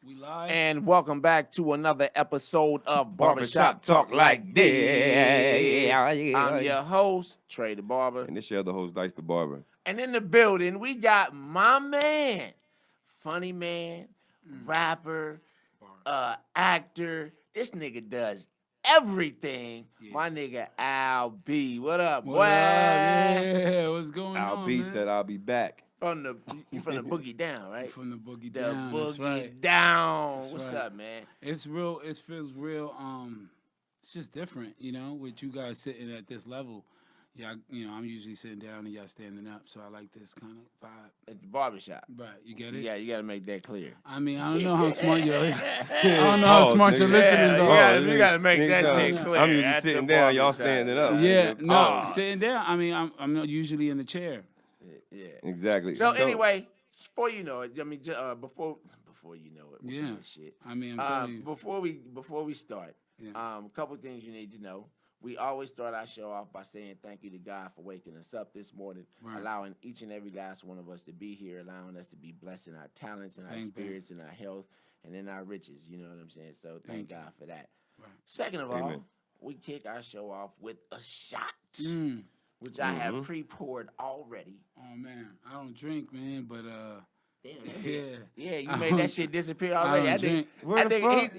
We live. And welcome back to another episode of Barbershop Talk Like This. I'm your host, Trey the Barber. And this your other host, Dicethebarber. And in the building, we got my man, funny man, rapper, actor. This nigga does everything. Yeah. My nigga AlBe. What up, boy? What up? Yeah, what's going on, AlBe man? said I'll be back. From the boogie down, right? From the boogie the down. boogie that's right. down. That's What's right. up, man? It's real. It feels real. It's just different, with you guys sitting at this level. Yeah, I'm usually sitting down and y'all standing up, so I like this kind of vibe. At the barbershop. Right, you get it? Yeah, you got to make that clear. I mean, I don't know how smart your listeners are. You got to make that shit clear. I'm usually sitting down, y'all standing up. Yeah, no, sitting down. I mean, I'm not usually in the chair. Yeah, exactly. So anyway, before you know it, before you know it, yeah, shit. I mean, I'm telling you. Before we start, a couple things you need to know. We always start our show off by saying thank you to God for waking us up this morning, allowing each and every last one of us to be here, allowing us to be blessed in our talents and our spirits and our health and in our riches. You know what I'm saying? So thank God for that. Right. Second of all, we kick our show off with a shot. Which I have pre-poured already. Oh man, I don't drink, man, but yeah, you made that shit disappear already. I think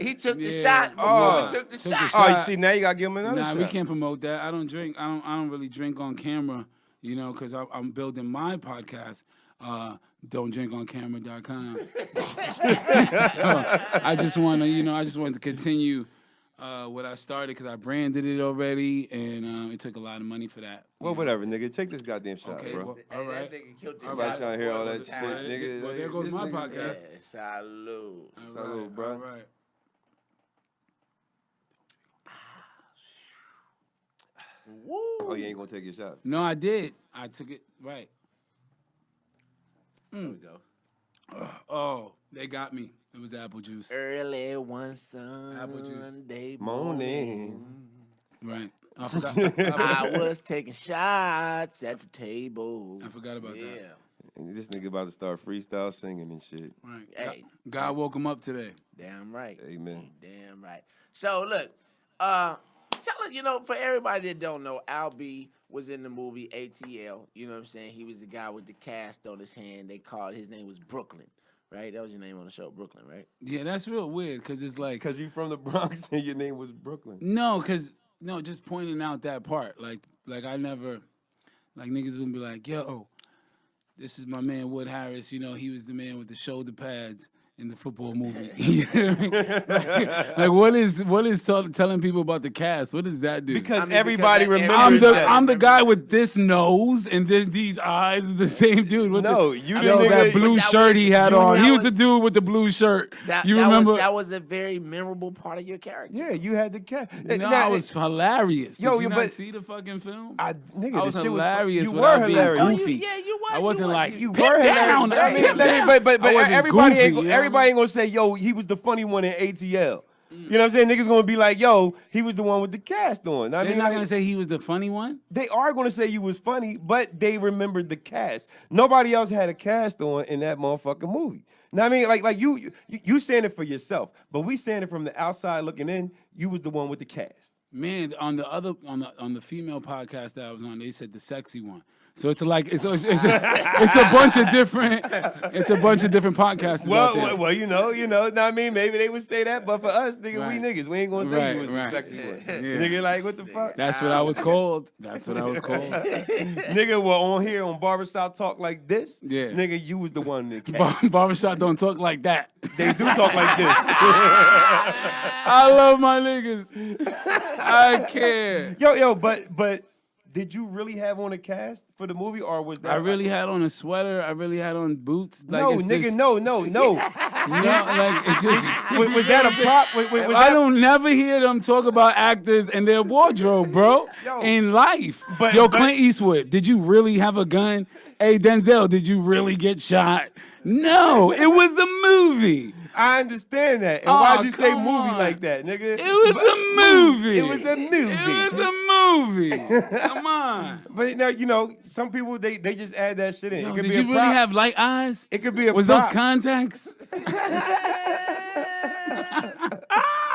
he took the shot before we took the shot. Oh, you see, now you gotta give him another shot. Nah, we can't promote that. I don't drink. I don't really drink on camera, because I'm building my podcast. Don'tDrinkOnCamera.com. So I just want to continue what I started because I branded it already, and it took a lot of money for that. Well, whatever, nigga. Take this goddamn shot, bro. Well, all right. Everybody trying to hear all that shit, nigga. Well, there goes my podcast. Yeah, salute. Salute, bro. All right. Woo. Oh, you ain't gonna take your shot? No, I did. I took it right. There we go. Oh, they got me. It was apple juice. Early one Sunday morning. Right. I forgot. I was taking shots at the table. I forgot about that. And this nigga about to start freestyle singing and shit. Right. Hey. God woke him up today. Damn right. Amen. Damn right. So look, tell us, for everybody that don't know, AlBe was in the movie ATL. You know what I'm saying? He was the guy with the cast on his hand. His name was Brooklyn. Right? That was your name on the show, Brooklyn, right? Yeah, that's real weird because it's like... Because you from the Bronx and your name was Brooklyn. No, just pointing out that part. Like I never... Like, niggas would be like, yo, this is my man Wood Harris. He was the man with the shoulder pads in the football movie. You know what I mean? What is telling people about the cast? What does that do? Because everybody remembers I'm the guy with this nose and then these eyes is the same dude. That blue shirt he had on. He was the dude with the blue shirt. You remember? That was a very memorable part of your character. Yeah, you had the cast. No, I was hilarious. Did you not see the fucking film? I was hilarious. You were hilarious. Goofy. Yeah, you were. I wasn't like, you were down. But everybody ain't gonna say, yo, he was the funny one in ATL. You know what I'm saying? Niggas gonna be like, yo, he was the one with the cast on. They're not gonna say he was the funny one? They are gonna say you was funny, but they remembered the cast. Nobody else had a cast on in that motherfucking movie. Now I mean, like you saying it for yourself, but we saying it from the outside looking in. You was the one with the cast. Man, on the female podcast that I was on, they said the sexy one. So it's like it's a bunch of different podcasts out there. Well, I mean, maybe they would say that, but for us, nigga, we niggas, we ain't gonna say you was the sexy one. Yeah. Nigga, like, what the fuck? That's what I was called. Nigga, well, on here on Barbershop Talk Like This, nigga, you was the one that came. Barbershop don't talk like that. They do talk like this. I love my niggas. I care. Yo, but did you really have on a cast for the movie, or was that? I really had on a sweater. I really had on boots. Like, no, nigga, no. No, like it just was that a prop? I don't never hear them talk about actors and their wardrobe, bro. In life, Clint Eastwood, did you really have a gun? Hey, Denzel, did you really get shot? No, it was a movie. I understand that. And why'd you say movie like that, nigga? It was a movie. It was a movie. It was a movie. Come on. But now, some people, they just add that shit in. Yo, did you really have light eyes? It could be a Was prop. those contacts?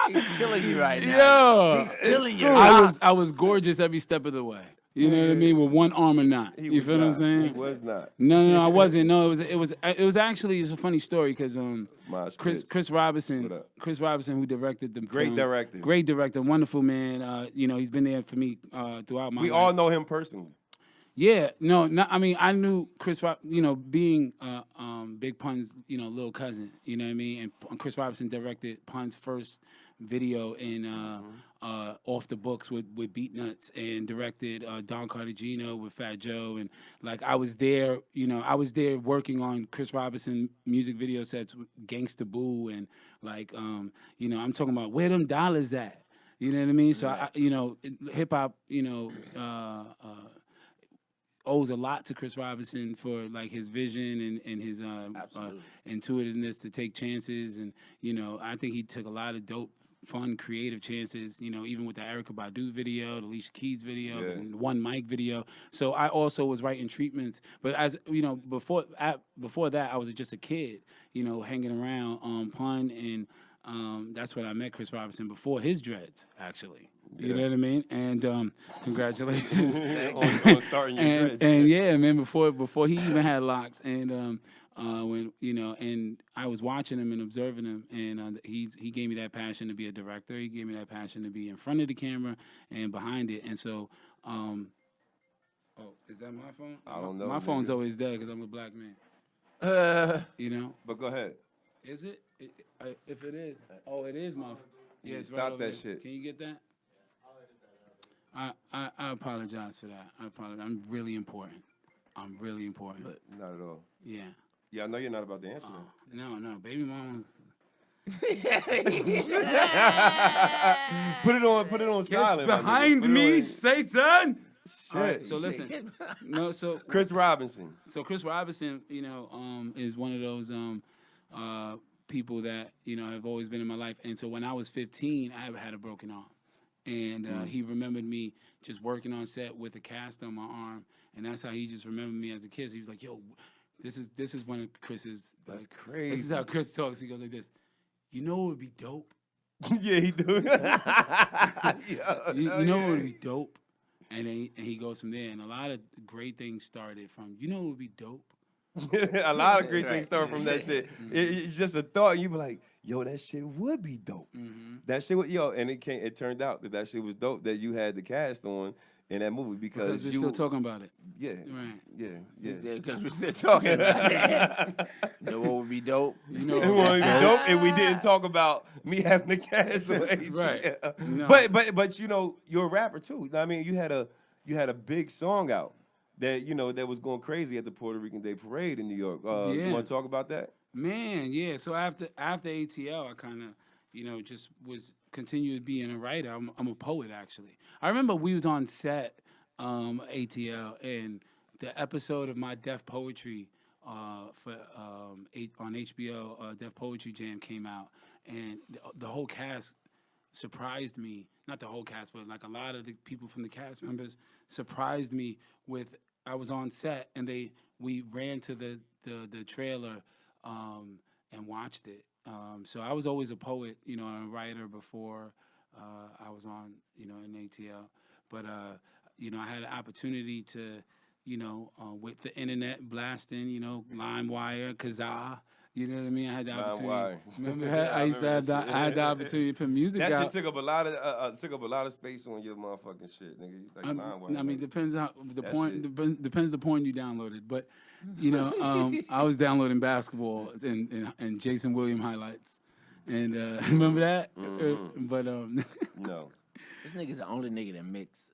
He's killing you right now. Yo, He's killing you. I was gorgeous every step of the way. You know what I mean? With one arm or not. You feel what I'm saying? He was not. No, I wasn't. No, it was actually, it's a funny story because Chris Robinson, who directed the Great film, director. great director, wonderful man. You know, he's been there for me throughout my life. We all know him personally. Yeah, I mean, I knew Chris, you know, being Big Pun's, you know, little cousin, you know what I mean? And Chris Robinson directed Pun's first video in Off the Books with Beat Nuts, and directed Don Cartagena with Fat Joe, and like I was there, you know, working on Chris Robinson music video sets with Gangsta Boo, and like you know, I'm talking about where them dollars at, you know what I mean? So I, you know, hip hop, you know, owes a lot to Chris Robinson for like his vision and his intuitiveness to take chances, and you know, I think he took a lot of dope, fun, creative chances. You know, even with the Erykah Badu video, the Alicia Keys video, and One Mic video. So I also was writing treatments, but as you know, before that, I was just a kid, you know, hanging around on Pun, and that's when I met Chris Robinson before his dreads, actually. You know what I mean? And congratulations on starting your dreads. And yeah, man, before he even had locks, and when you know, and I was watching him and observing him, and he gave me that passion to be a director. He gave me that passion to be in front of the camera and behind it. And so, oh, is that my phone? I don't know. My phone's always there because I'm a black man. You know. But go ahead. Is it? If it is, oh, it is my. Yeah, it's stop right over that there. shit. Can you get that? I apologize for that. I apologize. I'm really important. But Not at all. yeah. Yeah, I know you're not about to answer that. No, baby mama. Put it on silent. It's behind me, Satan. Shit. All right, so listen. Chris Robinson. So Chris Robinson, you know, is one of those people that, you know, have always been in my life. And so when I was 15, I had a broken arm. And he remembered me just working on set with a cast on my arm, and that's how he just remembered me as a kid. So he was like, "Yo, this is one of Chris's." That's like, crazy. This is how Chris talks. He goes like this. You know what would be dope? Yeah, he do. You know what would be dope? And then he goes from there. And a lot of great things started from. You know what would be dope? A lot of great things start from that shit. It's just a thought, and you be like, "Yo, that shit would be dope." That shit would, and it turned out that shit was dope that you had the cast on in that movie because we're still talking about it. Yeah, right. Yeah. Because we're still talking about it. You know what would be dope? You know, it would be dope, and we didn't talk about me having the cast on ATL. Right. No. But you know, you're a rapper too. I mean, you had a big song out that, you know, that was going crazy at the Puerto Rican Day Parade in New York. You want to talk about that? Man, yeah. So after ATL, I kind of, you know, just continued being a writer. I'm a poet, actually. I remember we was on set, ATL, and the episode of my Def Poetry on HBO, Def Poetry Jam came out, and the whole cast surprised me. Not the whole cast, but like a lot of the people from the cast members surprised me with. I was on set, and we ran to the trailer and watched it. So I was always a poet, you know, and a writer before I was on, you know, in ATL. But you know, I had an opportunity to, you know, with the internet blasting, you know, LimeWire, Kazaa. You know what I mean? I had the opportunity. Remember that? I used to have that. I had the opportunity to put music out. That shit took up a lot of space on your motherfucking shit, nigga. Like, I mean, depends on the porn. Depends the porn you downloaded, but you know, I was downloading basketball and Jason Williams highlights, and remember that? But no, this nigga's the only nigga that mix.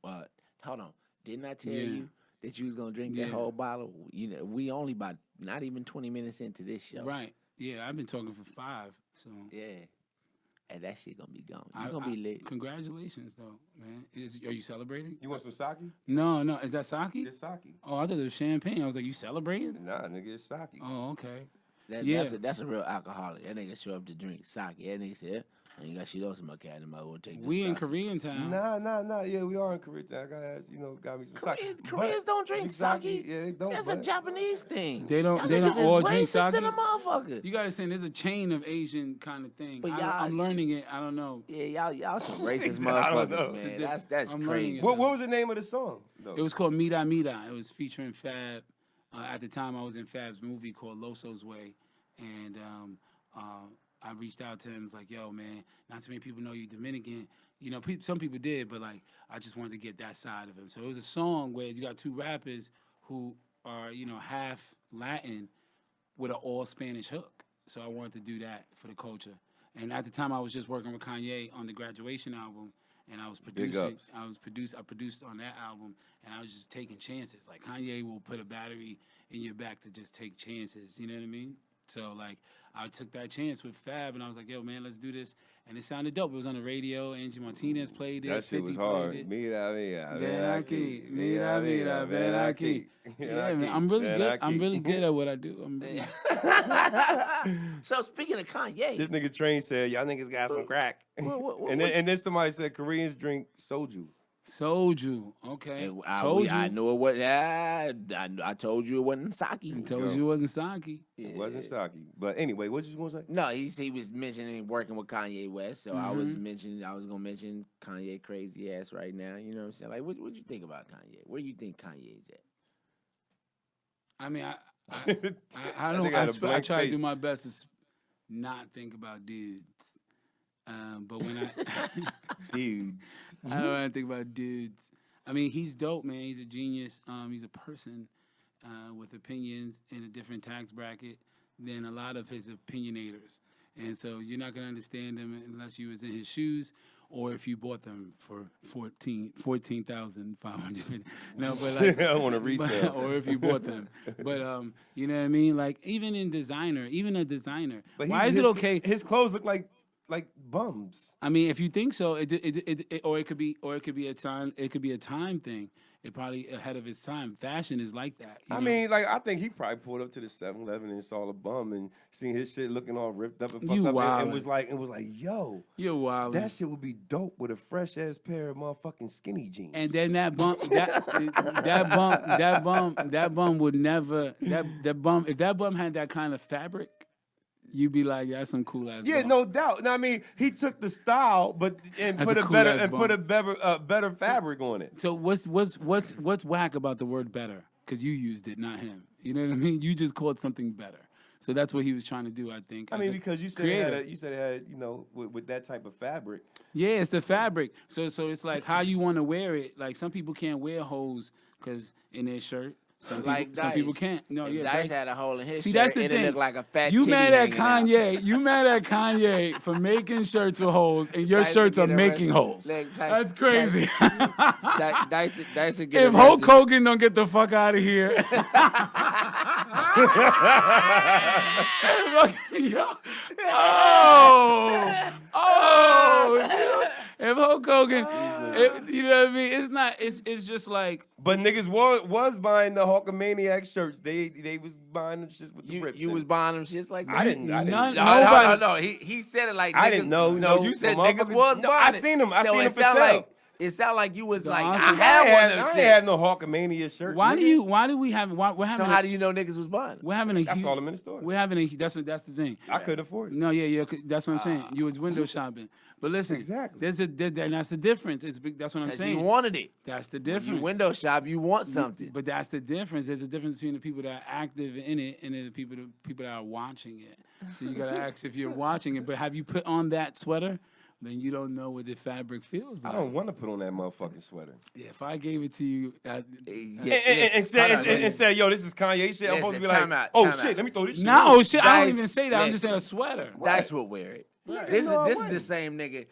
Hold on, didn't I tell you that you was gonna drink that whole bottle? You know, we only about not even 20 minutes into this show. Right. Yeah, I've been talking for 5. So yeah, and that shit gonna be gone. You gonna be lit. Congratulations, though, man. Are you celebrating? You want some sake? No. Is that sake? It's sake. Oh, I thought it was champagne. I was like, you celebrating? Nah, nigga, it's sake. Oh, okay. That's a real alcoholic. That nigga show up to drink sake. That nigga said, And you got she knows my cat and my will take this. We in sake. Korean town. Nah. Yeah, we are in Korean town. Got me some sake. Koreans don't drink sake. Yeah, they don't. That's a Japanese thing. They don't. Y'all They don't niggas is all drink racist sake. than a motherfucker. You gotta understand, there's a chain of Asian kind of thing. But I'm learning it. I don't know. Yeah, y'all some racist I don't motherfuckers, know. man. That's I'm learning crazy. it. What was the name of the song? Though? It was called Mira Mira. It was featuring Fab. At the time, I was in Fab's movie called Loso's Way, and I reached out to him. Was like, "Yo, man, not too many people know you Dominican. You know, some people did, but like, I just wanted to get that side of him." So it was a song where you got two rappers who are, half Latin with an all Spanish hook. So I wanted to do that for the culture. And at the time, I was just working with Kanye on the Graduation album, and I was producing. I produced on that album, and I was just taking chances. Like Kanye will put a battery in your back to just take chances. You know what I mean? So like I took that chance with Fab, and I was like, "Yo, man, let's do this." And it sounded dope. It was on the radio. Angie Martinez played it. That shit 50 was played hard. it. Mira, Ven aquí, mira, mira, ven aquí. Yeah, man, I'm really good. I'm really good at what I do. I'm really... So speaking of Kanye, This nigga Train said, "Y'all niggas got some crack." And then somebody said Koreans drink soju. Soju, okay. I knew it was. I told you it wasn't sake. I told you it wasn't sake. It wasn't sake. But anyway, what you gonna say? No, he was mentioning working with Kanye West, so I was gonna mention Kanye crazy ass right now. You know what I'm saying? Like, what you think about Kanye? Where you think Kanye's at? I mean, I don't. I try to do my best to not think about dudes. But when Dudes. I don't want to think about dudes. I mean, he's dope, man. He's a genius. He's a person with opinions in a different tax bracket than a lot of his opinionators. And so you're not gonna understand him unless you was in his shoes, or if you bought them for $14,500. No, but like I want to resell. or if you bought them. But you know what I mean? Like even a designer. But Why is it okay? His clothes look like bums. I mean, if you think so, it could be a time. It could be a time thing. It probably ahead of its time. Fashion is like that. I mean, like I think he probably pulled up to the 7-Eleven and saw a bum and seen his shit looking all ripped up and fucked up, and was like, yo, you're wild. That shit would be dope with a fresh ass pair of motherfucking skinny jeans. And then that bum would never. That bum, if that bum had that kind of fabric, you'd be like, that's some cool ass. Yeah, bum. no doubt. No, I mean, he took the style, but put a better fabric on it. So what's whack about the word better? Because you used it, not him. You know what I mean? You just called something better. So that's what he was trying to do, I think. I mean, because you said it had, with that type of fabric. Yeah, it's the fabric. So it's like how you want to wear it. Like some people can't wear holes because in their shirt. Some people can't. No, if yeah. Dice had a hole in his See, shirt, that's the it'd thing. look like a fat You titty mad at hanging Kanye? out. You mad at Kanye for making shirts with holes, and your Dice shirts are get making arrested. holes. Like, That's crazy. Dice would get If Hulk arrested. Hogan don't get the fuck out of here. If Hulk Hogan, you know what I mean? It's not. It's just like. But niggas was buying the Hulkamaniac shirts. They was buying them shits with the rips. You was buying them shits like that? I didn't. No. He said it like niggas. I didn't know. No, you said niggas was buying it. I seen them. I seen them for sale. It sounded like you was like, honestly, I had one of them I shit. ain't had no Hulkamania shirt. Why do we have? We're having. So how do you know niggas was buying? We're having a. I saw them in the store. We're having a. That's the thing. I couldn't afford it. No, yeah. That's what I'm saying. You was window shopping, but listen, Exactly. and that's the difference. That's what I'm Because saying. you wanted it. That's the difference. You window shop, you want something. But that's the difference. There's a difference between the people that are active in it and then the people that are watching it. So you gotta ask if you're watching it. But have you put on that sweater? Then you don't know what the fabric feels like. I don't want to put on that motherfucking sweater. Yeah, if I gave it to you, And said, yo, this is Kanye shit. I'm supposed to be like, time out. Let me throw this shit no, on. shit. I don't Dice, even say that. I'm just saying a listen. sweater. Dice will wear it. Right. This No, I is the wouldn't. same nigga.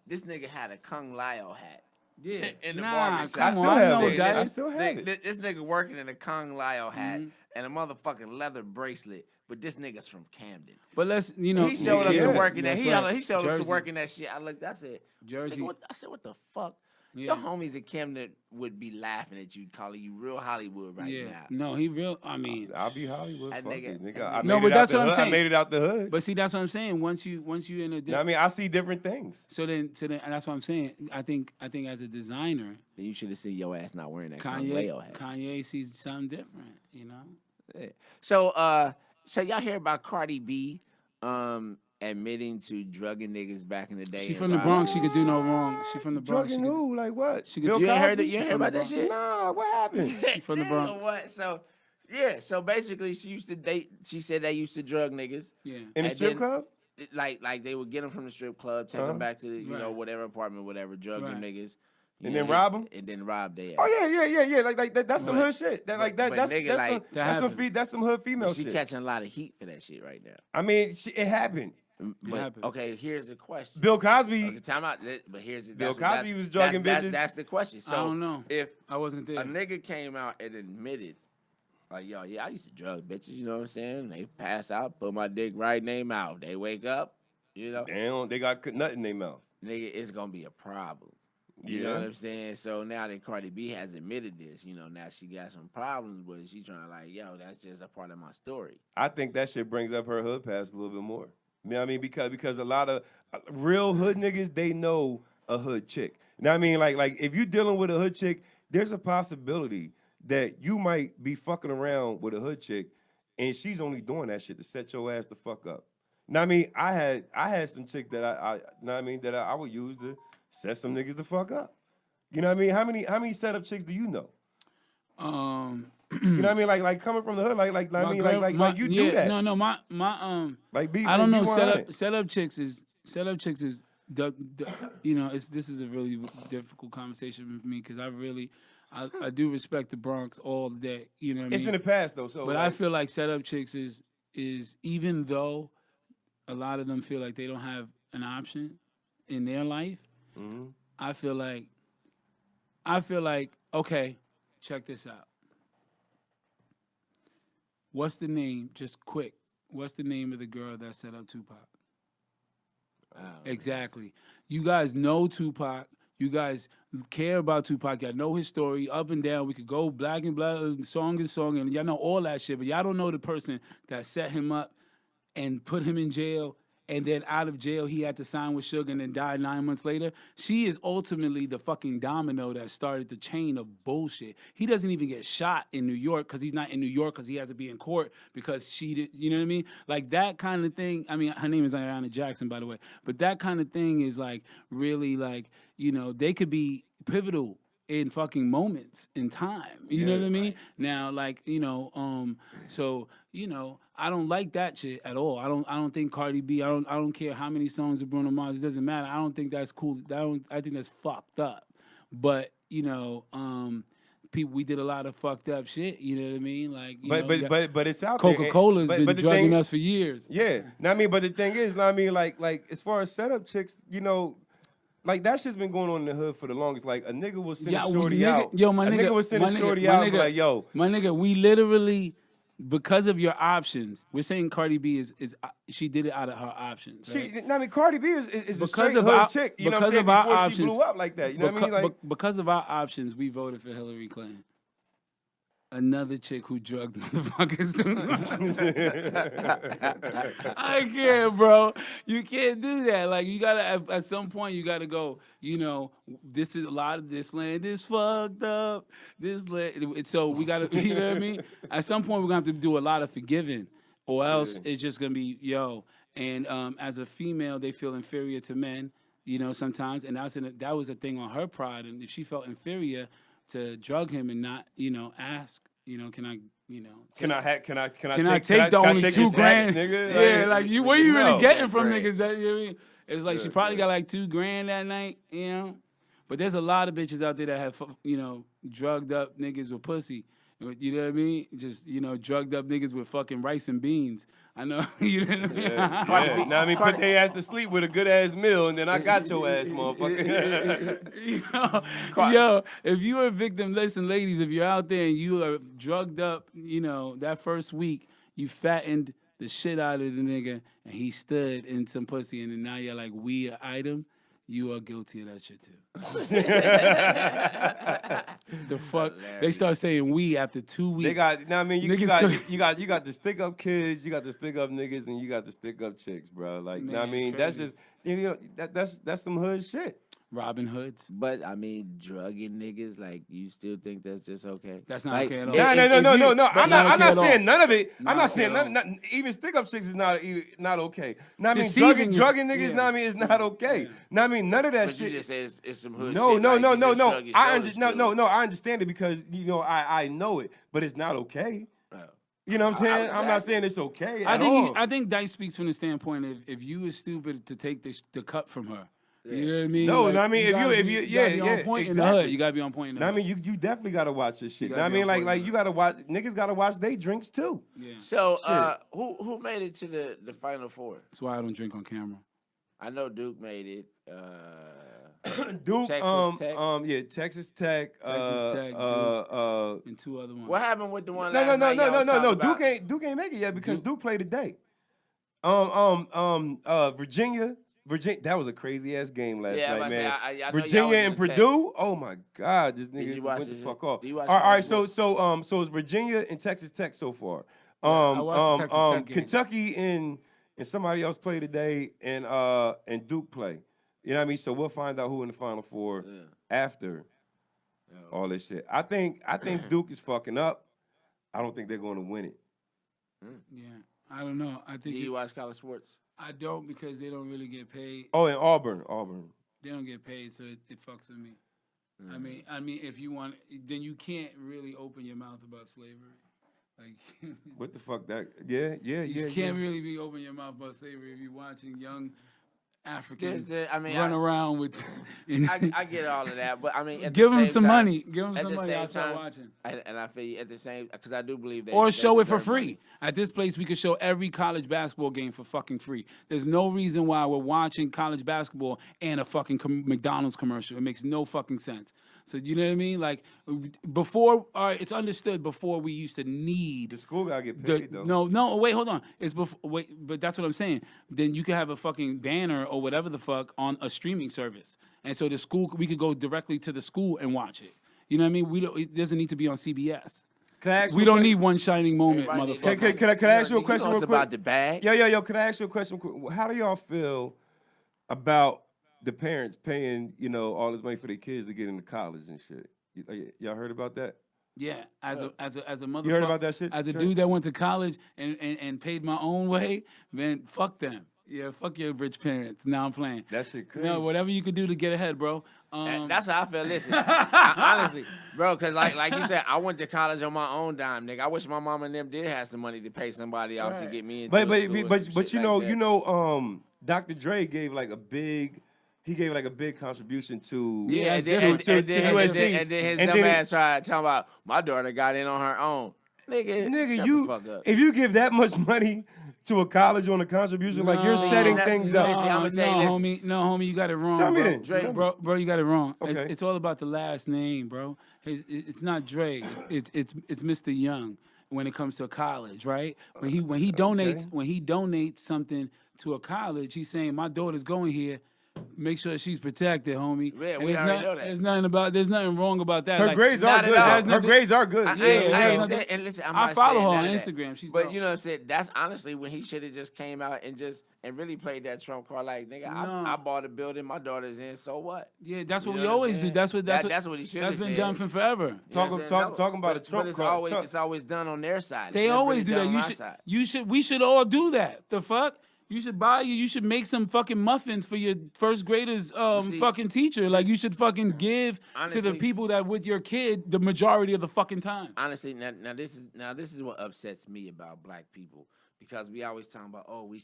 This nigga had a Kung Lao hat. Yeah. In the nah, barbershop. come still on, have I know, it. Dice. I still have it. This nigga working in a Kung Lao hat, and a motherfucking leather bracelet, but this nigga's from Camden. But let's, you know, He showed up to work in that. that's He right. showed up to Jersey. work in that shit. I looked. I said, Jersey. nigga, I said, what the fuck? Yeah. Your homies in Camden would be laughing at you, calling you real Hollywood right now. No, he real. I mean, I'll be Hollywood. That Fuck nigga- it, nigga. that I nigga- No, made but it out that's the what I'm hood. saying. I made it out the hood. but see, that's what I'm saying. Once you in a, I mean, I see different things. so then, and that's what I'm saying. I think as a designer, Then you should have seen your ass not wearing that Leo hat. Kanye sees something different. You know. Yeah. So y'all hear about Cardi B admitting to drugging niggas back in the day? She and from the robbing Bronx. She niggas? could do no wrong. She from the Bronx. Drugging who? Like what? She could- Bill You ain't heard Cosby? it? You ain't heard about that shit? Nah, what happened? She from the Bronx. You know what? So yeah. So basically, she used to date. She said they used to drug niggas. Yeah. In the And strip then- club? Like they would get them from the strip club, take them back to the, you know, Right. whatever apartment, whatever, drug them Right. niggas, And then rob 'em? and then rob their. Oh yeah. Like that, that's some But- hood shit. That like that. but That's nigga, that's like, some that that's some happened. that's some hood female She shit. catching a lot of heat for that shit right now. I mean, it happened. But happened. okay, here's the question. Bill Cosby. Okay, time out. But here's Bill that's what- Cosby was drugging bitches. That's the question. So I don't know. if I wasn't there. a nigga came out and admitted, like, yo, yeah, I used to drug bitches. You know what I'm saying? They pass out, put my dick right in their mouth. They wake up, you know, Damn, they got nothing in their mouth. nigga, it's gonna be a problem. You know what I'm saying? So now that Cardi B has admitted this, you know, now she got some problems, but she trying to like, yo, that's just a part of my story. I think that shit brings up her hood past a little bit more. You know what I mean? Because a lot of real hood niggas, they know a hood chick. You know what I mean? Like if you dealing with a hood chick, there's a possibility that you might be fucking around with a hood chick and she's only doing that shit to set your ass the fuck up. Now I mean, I had some chick that I know what I mean, that I would use to set some niggas the fuck up. You know what I mean? How many setup chicks do you know? You know what I mean? Like coming from the hood, like you do that. No, my Like be I don't know. be 100. Setup chicks is you know, this is a really difficult conversation with me because I do respect the Bronx all day. You know what I It's mean? in the past though, so But like, I feel like setup chicks is even though a lot of them feel like they don't have an option in their life, mm-hmm. I feel like okay, check this out. What's the name? Just quick. What's the name of the girl that set up Tupac? Exactly. You guys know Tupac. You guys care about Tupac. Y'all know his story up and down. We could go black and black, song and song, and y'all know all that shit. But y'all don't know the person that set him up and put him in jail. And then out of jail, he had to sign with Suge and then died 9 months later. She is ultimately the fucking domino that started the chain of bullshit. He doesn't even get shot in New York because he's not in New York because he has to be in court because she did, you know what I mean? Like that kind of thing. I mean, her name is Ayanna Jackson, by the way. But that kind of thing is like really like, you know, they could be pivotal in fucking moments in time. You know what I mean? Right. Now, like, you know, so, you know, I don't like that shit at all. I don't think Cardi B, I don't care how many songs of Bruno Mars, it doesn't matter. I don't think that's cool. I think that's fucked up. But, you know, we did a lot of fucked up shit, you know what I mean? Like, but it's out there. Coca-Cola's been drugging us for years. Yeah. Now, I mean, but the thing is, I mean, like as far as setup chicks, you know, like that shit's been going on in the hood for the longest. Like a nigga will send a shorty out. Yo, my a nigga will send a shorty out and be like, yo. My nigga, we literally, because of your options, we're saying Cardi B is she did it out of her options. Right? I mean, Cardi B is a straight hood chick. You know what I'm saying? Before she blew up like that. You know what I mean? Like because of our options, we voted for Hillary Clinton. Another chick who drugged motherfuckers. I can't, bro. You can't do that. Like, you gotta, at some point, you gotta go, you know, this is a lot of this land is fucked up. This land, so we gotta, you know what I mean? At some point, we're gonna have to do a lot of forgiving, or else it's just gonna be, yo. And as a female, they feel inferior to men, you know, sometimes. And that was a thing on her pride. And if she felt inferior to drug him and not, you know, ask, you know, can I, you know, can I take the only $2 grand, nigga? Yeah, like you, what are you really getting from niggas? That, you know what I mean? It's like she probably got like $2 grand that night, you know. But there's a lot of bitches out there that have, you know, drugged up niggas with pussy, You know what I mean? Just, drugged up niggas with fucking rice and beans. I know. You know what I mean? Yeah. Now I mean, put their ass to sleep with a good ass meal, and then I got your ass, motherfucker. Yo, if you are a victim, listen, ladies, if you're out there and you are drugged up, that first week, you fattened the shit out of the nigga, and he stood in some pussy, and then now you're like, we an item. You are guilty of that shit too. The fuck? Hilarious. They start saying we after 2 weeks. They got. Now I mean, you Niggas got the stick up kids, you got the stick up niggas, and you got the stick up chicks, bro. Like, Man, now I mean, it's that's crazy. just that's some hood shit. Robin Hoods. But I mean, drugging niggas, like, you still think that's just okay? That's not Like, okay at all. No. I'm not not okay at saying none of it. Not I'm not okay saying at none. Even stick up chicks is not okay. Now I mean, Deceiving drugging is- niggas. yeah. Now I mean, it's not okay. Yeah. Now I mean, none of that But you shit. just say it's some hood No, shit. no, like, no, you no, just no. shrug your I shoulders to it. I understand it because I know it, but it's not okay. Oh. You know what I'm I saying? was I'm not asking. saying it's okay. I at all. think Dice speaks from the standpoint of if you was stupid to take the cut from her. You know what I mean? No, Like, no, I mean, gotta if be- you gotta be yeah, on point in the exactly. hood. You gotta be on point in the Now, I hood. mean, you definitely gotta watch this shit. You Now, I gotta be mean, on point like with you it. gotta watch. Niggas gotta watch they drinks too. Yeah. So, who made it to the Final Four? That's why I don't drink on camera. I know Duke made it. Duke, Texas Tech. yeah, Texas Tech, Texas Tech, Duke. And two other ones. What happened with the one No, last night? y'all was talking no. about? Duke ain't make it yet because Duke- Duke played today. Virginia, that was a crazy ass game last Yeah, night, I man. know y'all Virginia was in and the Purdue. Oh my God, this nigga you watch went the this fuck shit? off. Do you watch All right, college so it's Virginia and Texas Tech so far. I watched the Texas Tech game. Kentucky and somebody else play today, and Duke play. You know what I mean? So we'll find out who in the Final Four after all this shit. I think Duke is fucking up. I don't think they're going to win it. Yeah. I don't know. I Do think you watch college sports? I don't because they don't really get paid. Oh, and Auburn. They don't get paid, so it fucks with me. I mean, if you want, then you can't really open your mouth about slavery. Like, What the fuck that? Yeah. you just can't really be opening your mouth about slavery if you're watching young Africans run around with. I get all of that, but I mean, at Give the them same some time, money. Give them at some the money. same I'll start time, watching. And I feel you at the same, because I do believe Or they show it for deserve free. money. At this place, we could show every college basketball game for fucking free. There's no reason why we're watching college basketball and a fucking McDonald's commercial. It makes no fucking sense. So you know what I mean? Like before, all right, it's understood. Before we used to need The school gotta get paid though. No, wait, hold on. It's before. Wait, but that's what I'm saying. Then you could have a fucking banner or whatever the fuck on a streaming service, and so the school we could go directly to the school and watch it. You know what I mean? It doesn't need to be on CBS. Can I ask you We a don't que- need one shining moment, Everybody need motherfucker. that Can I ask you a question know real it's quick? about the bag. Yo. Can I ask you a question? Quick? How do y'all feel about the parents paying, all this money for their kids to get into college and shit? Y'all heard about that? Yeah, as a motherfucker. You heard about that shit, As a Trey? dude that went to college and paid my own way, man, fuck them. Yeah, fuck your rich parents. Now I'm playing. That shit crazy. No, whatever you could do to get ahead, bro. That's how I feel. Listen, honestly, bro, because like you said, I went to college on my own dime, nigga. I wish my mom and them did have some money to pay somebody off to get me into But a school or some shit you like know, that. Dr. Dre gave like a big contribution to Yeah, it's and different. then, and, then, USC. and then his And dumb then- ass tried talking about my daughter got in on her own. Nigga, shut the fuck up. if you give that much money to a college on a contribution, like you're No, setting that's- things no, up. listen, I'ma tell you, listen. No, homie, you got it wrong. Tell me bro. then. Dre, Bro, you got it wrong. Okay. It's all about the last name, bro. It's not Dre. It's Mr. Young when it comes to college, right? When he donates something to a college, he's saying my daughter's going here. Make sure she's protected, homie. Yeah, And we it's already know that. There's nothing wrong about that. Her Like, grades are not at good. all. Her Nothing- grades are good. I Yeah, ain't yeah. saying, and listen, I'm I not follow saying her on none of that. Instagram. She's but dope. you know what I'm saying? That's honestly when he should have just came out and really played that trump card. Like, nigga, No. I bought a building, my daughter's in, so what? Yeah, that's You what know we what I'm always do. saying? That's what That's what he should have That's been said. done from forever. You know what I'm saying? Talking about a But Trump it's card. always it's always done on their side. It's They never always really do done that. on our You side. we should all do that. The fuck? You should make some fucking muffins for your first graders See, fucking teacher. Like you should fucking give to honestly- the people that with your kid the majority of the fucking time. Honestly, now this is what upsets me about black people, because we always talking about, oh, we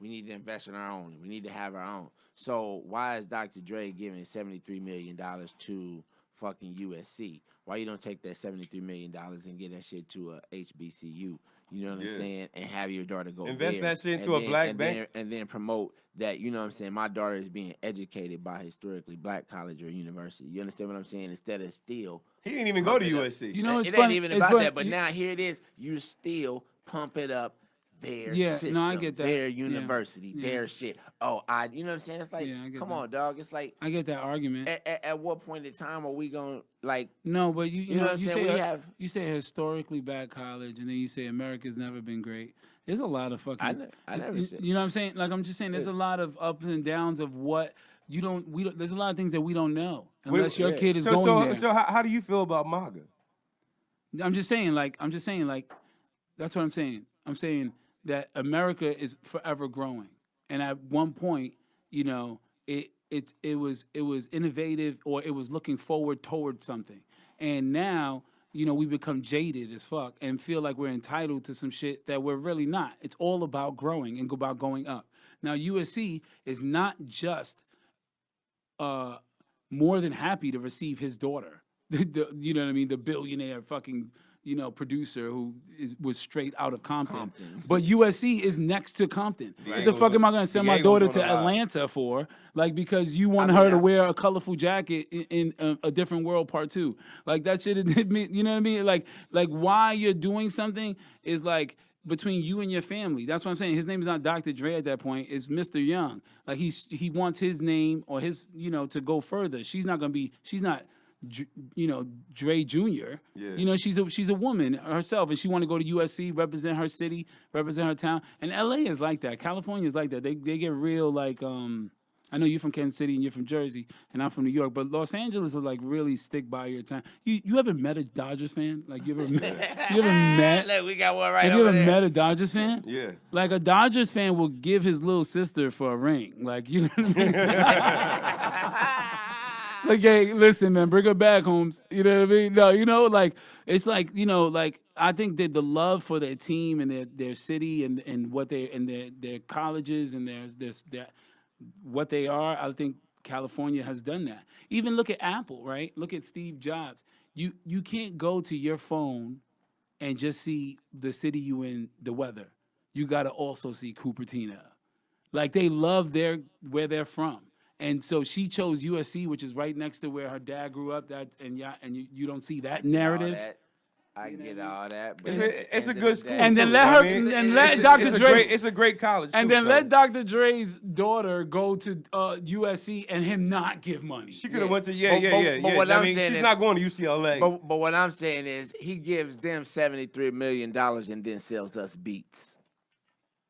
need to invest in our own, we need to have our own. So why is Dr. Dre giving $73 million to fucking USC? Why you don't take that $73 million and get that shit to a HBCU? You know what I'm saying? And have your daughter go invest there, that shit into a black bank. and then promote that, you know what I'm saying, my daughter is being educated by historically black college or university. You understand what I'm saying? Instead of still. He didn't even go to USC. You know, it's it funny. ain't even it's about funny. that, but now here it is. You still pump it up. Their system, no, I get that. Their university, their shit. Oh, you know what I'm saying? It's like, come on, dog. It's like, I get that argument. At what point in time are we going like? No, but you know what I'm saying? You say historically bad college, and then you say America's never been great. There's a lot of fucking. I never said. You know what I'm saying? Like I'm just saying, there's a lot of ups and downs of what we don't. There's a lot of things that we don't know unless your kid is going there. So how do you feel about MAGA? I'm just saying, like that's what I'm saying. I'm saying that America is forever growing, and at one point, you know, it was innovative, or it was looking forward towards something, and now, you know, we become jaded as fuck and feel like we're entitled to some shit that we're really not. It's all about growing and about going up. Now USC is not just more than happy to receive his daughter, you know what I mean, the billionaire fucking, you know, producer who was straight out of Compton. But USC is next to Compton. What the fuck am I going to send my daughter to Atlanta for? Like, because you want her to wear a colorful jacket in A Different World Part 2. Like, that shit, you know what I mean? Like why you're doing something is like between you and your family. That's what I'm saying. His name is not Dr. Dre at that point. It's Mr. Young. Like, he wants his name or his, you know, to go further. She's not, you know, Dre Jr. Yeah. You know, she's a woman herself, and she want to go to USC, represent her city, represent her town. And LA is like that. California is like that. They get real like I know you're from Kansas City and you're from Jersey, and I'm from New York, but Los Angeles is like really stick by your town. You ever met a Dodgers fan? Like you ever met? Look, we got one right Have over you ever there. met a Dodgers fan? Yeah. Like a Dodgers fan will give his little sister for a ring. Like, you know what I mean? It's like, hey, listen, man, bring her back, Holmes. You know what I mean? No, you know, like, it's like, you know, like, I think that the love for their team and their city and what their colleges and their what they are, I think California has done that. Even look at Apple, right? Look at Steve Jobs. You can't go to your phone and just see the city you in, the weather. You got to also see Cupertino. Like, they love where they're from. And so she chose USC, which is right next to where her dad grew up. And you don't see that narrative. I get all that, but it's a good school. And then let Dr. Dre. It's a great college. And then let Dr. Dre's daughter go to USC and him not give money. She could have went to But what I'm saying she's not going to UCLA. But what I'm saying is he gives them $73 million and then sells us beats.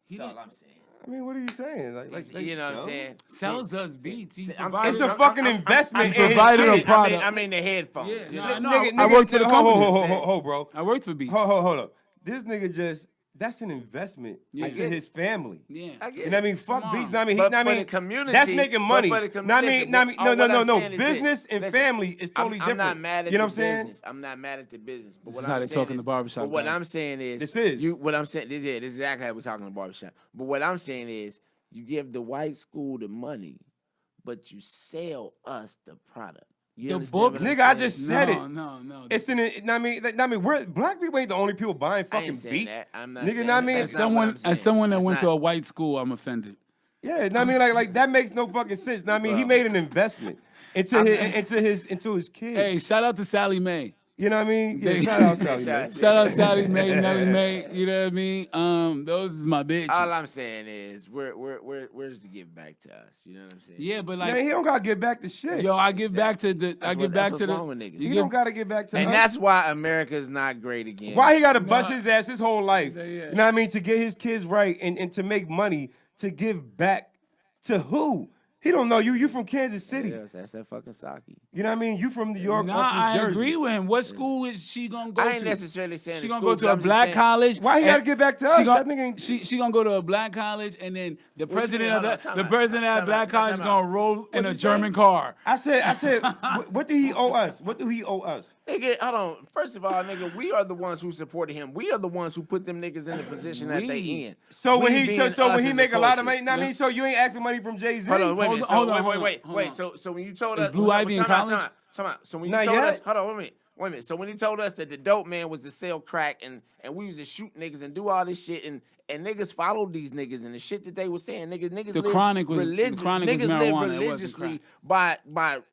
That's all I'm saying. I mean, what are you saying? Like you know what I'm saying? Sells us beats. It's a fucking investment. Provided a product. I mean the headphones. Yeah, I worked for the company. Hold, bro. I worked for Beats. Hold up. This nigga that's an investment into his family. Yeah. You know what I mean? Fuck Beats. I mean, the community, that's making money. No. Is business and family is totally different. I'm not mad at you know what I'm saying? Business. I'm not mad at the business. But this is how they talk in the barbershop. But what I'm saying is, this is exactly how we talk in the barbershop. But what I'm saying is, you give the white school the money, but you sell us the product. The books, nigga, I just said it. No. It's I mean, we're black people ain't the only people buying fucking beats. I'm not nigga, I mean, as someone that went to a white school, I'm offended. Yeah, I mean, like that makes no fucking sense. I mean, he made an investment into his kids. Hey, shout out to Sally Mae. You know what I mean? Yeah, shout out Sally Mae. Shout out Sally Mae, Nelly Mae. You know what I mean? Those is my bitches. All I'm saying is, where's the give back to us? You know what I'm saying? Yeah, but like, he don't gotta give back to shit. Yo, I give back to the. He don't gotta give back to. And that's why America's not great again. Why he gotta bust his ass his whole life? You know what I mean? To get his kids right and to make money to give back to who? He don't know you. You from Kansas City. Yes, that's that fucking Saki. You know what I mean? You from New York or from I Jersey. agree with him. What school is she gonna go to? I ain't necessarily saying she gonna go to a black college. Why he gotta get back to us? That nigga ain't... She gonna go to a black college, and then the president of that black college is gonna roll in a German car. I said, what do he owe us? What do he owe us? Nigga, hold on. First of all, nigga, we are the ones who supported him. We are the ones who put them niggas in the position that they in. So when he make a lot of money, I mean, so you ain't asking money from Jay-Z? Hold on, wait minute. hold So on, wait. So when you told us, Blue Ivy in college? Time out. So when you Not told yet. us, hold on, wait a minute. So when he told us that the dope man was to sell crack and we was to shoot niggas and do all this shit and niggas followed these niggas and the shit that they was saying, niggas The live Chronic was niggas live marijuana, it wasn't religiously crack.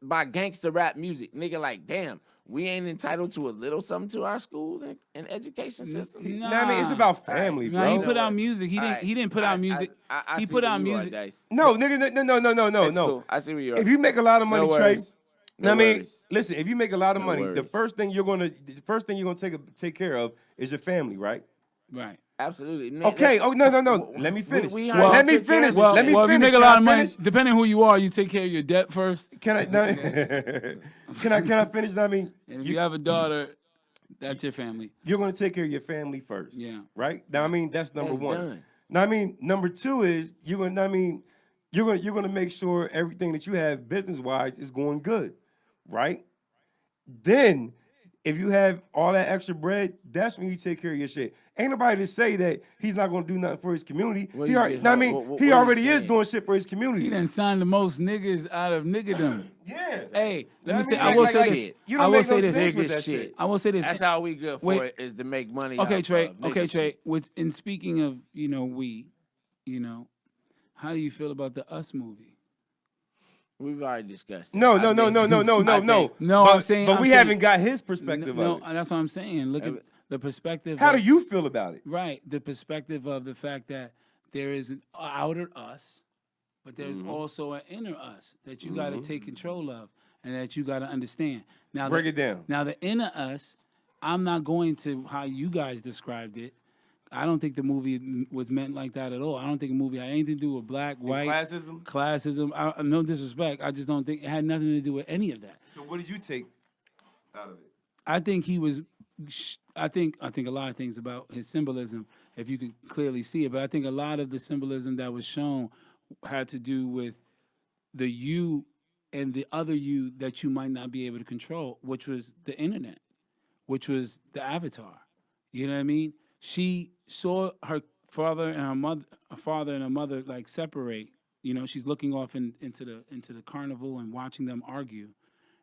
by gangster rap music. Nigga, like, damn, we ain't entitled to a little something to our schools and education systems. Nah. Nah, I mean, it's about family, Nah, bro. he put out music. He didn't put out music. I He see put where out you are, music. Dice. No, nigga, no. It's cool. I see where you are. If you make a lot of money, No Trey. worries. I mean, worries. listen. If you make a lot of No money, the worries. first thing you're gonna take care of is your family, right? Right. Absolutely. Okay. Oh no. Let me finish. we Let me took care of finish. this Well, Let me well, if you finish. make a Can lot I of money, finish? depending who you are, you take care of your debt first. Can I? No, can I finish? I mean, And if you have a daughter, that's your family. you're gonna take care of your family first. Yeah. Right. Now, I mean, that's number That's one. done. Now, I mean, number two is you're gonna. I mean, you're gonna make sure everything that you have business wise is going good, right? Then, if you have all that extra bread, that's when you take care of your shit. Ain't nobody to say that he's not gonna do nothing for his community. What He you already, just- I mean, what he you already is saying? doing shit for his He community. done signed the most niggas out of niggerdom. Yeah. Hey, let me I say. mean, I will like- say like, this. you I don't will make no say this. sense with Nigga that shit. shit. I will say this. That's how we good for Wait. it, is to make money. Okay, off Trey. of Okay, nigga Trey. shit. With in speaking of, how do you feel about the Us movie? We've already discussed. That. No. I think- No, But, I'm saying. but I'm we saying- haven't got his perspective No, of it. that's what I'm saying. Look at the perspective. How of, do you feel about it? Right, the perspective of the fact that there is an outer us, but there's also an inner us that you got to take control of and that you got to understand. Now, Break it down. Now, the inner us, I'm not going to how you guys described it. I don't think the movie was meant like that at all. I don't think the movie had anything to do with black, white, Classism? No disrespect. I just don't think it had nothing to do with any of that. So what did you take out of it? I think he was. I think a lot of things about his symbolism, if you could clearly see it. But I think a lot of the symbolism that was shown had to do with the you and the other you that you might not be able to control, which was the internet, which was the avatar. You know what I mean? She saw her father and her mother like separate. She's looking off into the carnival and watching them argue,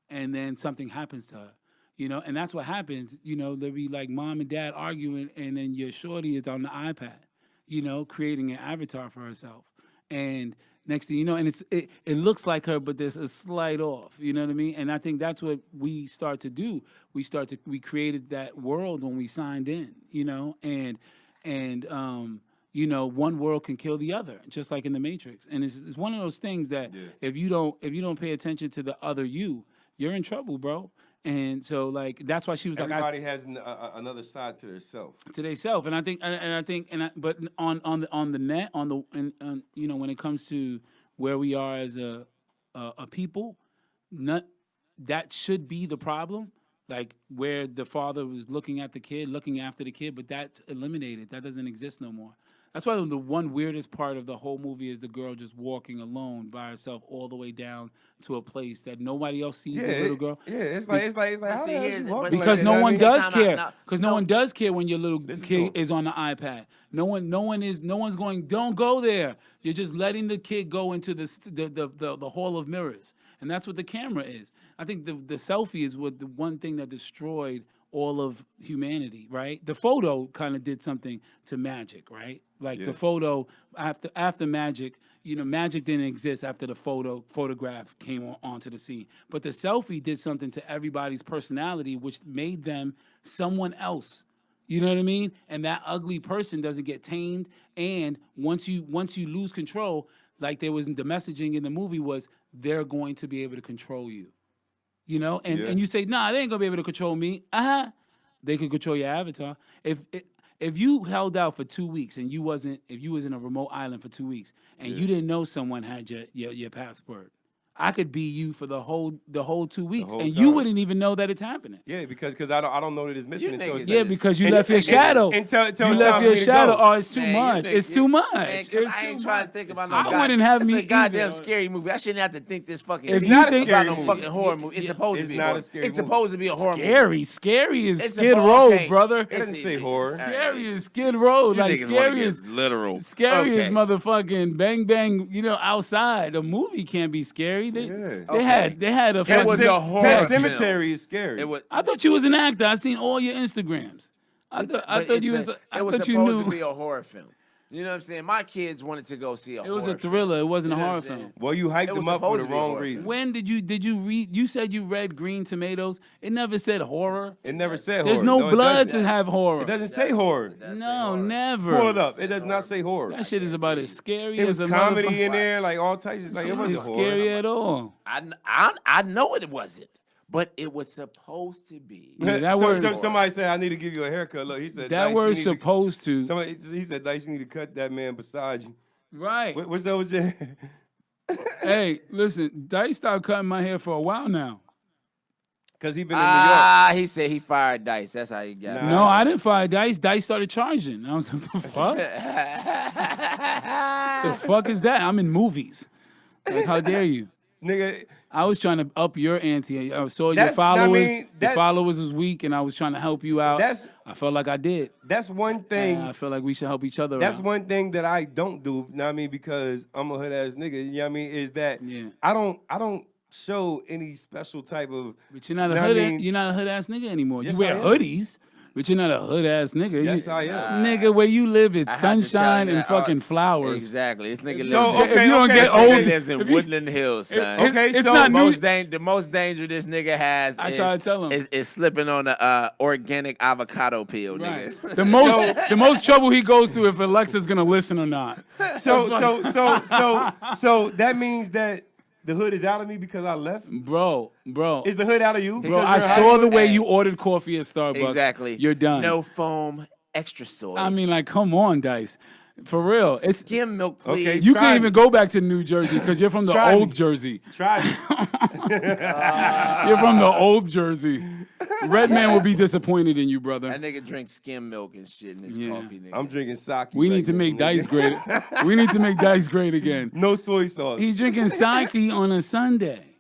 and then something happens to her. And that's what happens. There'll be like mom and dad arguing, and then your shorty is on the iPad, creating an avatar for herself. And next thing you know, and it looks like her, but there's a slight off. You know what I mean? And I think that's what we start to do. We created that world when we signed in, and one world can kill the other, just like in the Matrix. And it's one of those things that if you don't pay attention to the other you're in trouble, bro. And so, like, that's why she was Everybody has another side to themselves. to themselves. But on the net, when it comes to where we are as a people, that should be the problem. Like where the father was looking after the kid, but that's eliminated. That doesn't exist no more. That's why the one weirdest part of the whole movie is the girl just walking alone by herself all the way down to a place that nobody else sees the little girl. Yeah, it's like how see, the hell here's you it, walking but- like Because that? no You know one what I mean? does care. Because no one does care when your little Listen to kid him. is on the iPad. No one's going. Don't go there. You're just letting the kid go into the hall of mirrors, and that's what the camera is. I think the selfie is what the one thing that destroyed all of humanity, right? The photo kind of did something to magic, right? Like the photo after magic, magic didn't exist after the photograph came onto the scene. But the selfie did something to everybody's personality, which made them someone else. You know what I mean? And that ugly person doesn't get tamed. And once you lose control, like the messaging in the movie was, they're going to be able to control you. And you say, nah, they ain't gonna be able to control me. They could control your avatar. If you held out for 2 weeks and if you was in a remote island for 2 weeks and you didn't know someone had your passport, I could be you for the whole 2 weeks, whole and you time. wouldn't even know that it's happening. Yeah, because I don't know that it's missing You until it's niggas Yeah, is- because you And- left your and- shadow. until You it's left time for your me to shadow. go. Oh, it's too Man, much. you It's niggas- too much. Man, It's I ain't too trying much. to think about I no wouldn't have it's me a goddamn either. scary movie. I shouldn't have to think this fucking If deep you not a think about scary no movie. fucking horror movie. It's supposed It's to be. not horror. a scary It's movie. supposed to be a horror movie. Scary is It's Skid supposed- Row, okay. brother. It doesn't say horror. Scary is Skid Row. You Like niggas wanna scary get is literal. Scary is Okay. motherfucking bang bang. Outside. A movie can't be scary. They had a It fucking. was a horror Pet film. Cemetery is scary. It was. I thought you was an actor. I seen all your Instagrams. I thought you was. I It was thought you supposed knew. to be a horror film. You know what I'm saying? My kids wanted to go see a It horror was a film. thriller. It wasn't You a know horror what I'm saying? film. Well, you hyped It was them up for supposed the to be a wrong horror reason. film. When did you read? You said you read Green Tomatoes. It never said horror. It never said There's horror. no it blood doesn't. to have horror. It doesn't say horror. That's No, horror. never. Pull it up. It does not say horror. That shit is about as scary It was as a comedy motherfucker. in there, like all types of like it It wasn't wasn't horror. scary at all. I know it wasn't, but it was supposed to be. Yeah, that so, word- so somebody said I need to give you a haircut. Look, he said That Dice, you word's need to- supposed to. Somebody, he said Dice, you need to cut that man beside you. Right. What's that with your? Hey, listen, Dice stopped cutting my hair for a while now. Because he been in New He said he fired Dice. That's how he got. Nah. No, I didn't fire Dice. Dice started charging. I was like, what the fuck? The fuck is that? I'm in movies. Like, how dare you? York. Nigga, I was trying to up your ante. I saw your That's- I followers. mean, Your that- followers was weak, and I was trying to help you out. That's- I felt like I did. that's one thing. And I feel like we should help each other That's out. one thing that I don't do. You know what I mean? Because I'm a hood ass nigga. You know what I mean? Is that Yeah. I don't show any special type of. But you're not a Know what I hood. mean? You're not a hood ass nigga anymore. Yes, you wear I am. hoodies, but you're not a hood ass nigga. Yes, You- I am. Nigga, where you live, it's I had to tell sunshine you and that, fucking flowers. Exactly. This nigga lives So, in, okay, if you don't okay, get okay. old, he lives in if you- Woodland Hills, son. Okay, it's so not new. The most danger this nigga has I is, try to tell him. is slipping on a organic avocado peel, Right. nigga. The most trouble he goes through if Alexa's gonna listen or not. So that means that the hood is out of me because I left. Bro. Is the hood out of you? Bro, Because I you're saw hiding the it? way Hey. you ordered coffee at Starbucks. Exactly. You're done. No foam, extra soy. I mean, like, come on, Dice. For real. It's skim milk, Okay, please. you try can't me. even go back to New Jersey because you're from the Try old me. Jersey. Try it. You're from the old Jersey. Red man will be disappointed in you, brother. That nigga drinks skim milk and shit in his Yeah. coffee, nigga. I'm drinking sake. We right need to now, make nigga. Dice great. We need to make Dice great again. No soy sauce. He's drinking sake on a Sunday.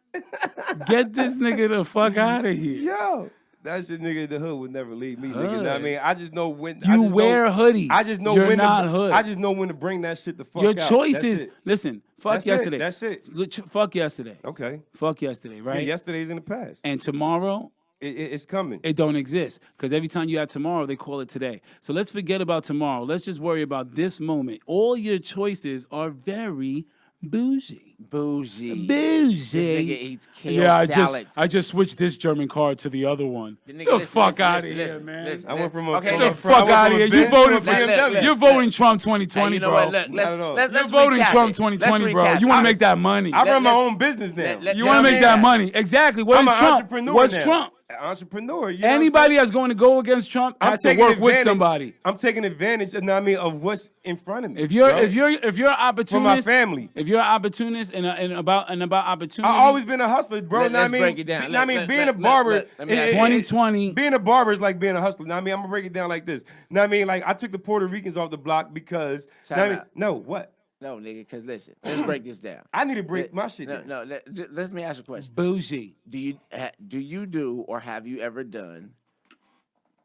Get this nigga the fuck out of here. Yo, that shit nigga in the hood would never leave me, nigga. You know what I Hood. mean? I just know when You wear hoodies. I just know You're when not to, hood. I just know when to bring that shit the fuck Your out. choice That's is it. listen. Fuck That's yesterday. It. That's it. Fuck yesterday. Okay. Fuck yesterday. Yeah, Right. yesterday's in the past. And tomorrow, It's coming. it don't exist because every time you have tomorrow, they call it today. So let's forget about tomorrow. Let's just worry about this moment. All your choices are very bougie. Bougie. Bougie. This nigga eats kale Yeah, salads. I just switched this German card to the other one. The The, nigga, listen, fuck listen, out of listen, here, listen, man. listen, I went from a okay, from Get a the from- I fuck went out from of a here. You Benz to a voted for BMW. look, You're voting Trump 2020, you know bro. what? Look, let's Not at all. let's You're let's voting recap Trump it. 2020, Let's bro. recap You it. want to make that money. I run my let's- own business now. You want to make that recap. money. Exactly. What I'm is an Trump? entrepreneur What's now. Trump? An entrepreneur. You know what I'm Anybody saying? that's going to go against Trump I'm has to taking work with advantage- somebody. I'm taking advantage, you know what I mean, of what's in front of me. If you're bro. if you're an opportunist, For my family. if you're an opportunist and about opportunity, I always been a hustler, bro. Let's know what I mean? break it down. Know what I mean, Let- being let- a barber, let me ask you- 2020. being a barber is like being a hustler. Know what I mean, I'm gonna break it down like this. Know what I mean, like I took the Puerto Ricans off the block because. Time know what I mean? out. No, what? No, nigga, because listen, let's break this down. I need to break my shit No, down. no. Let me ask you a question. bougie. Do you do or have you ever done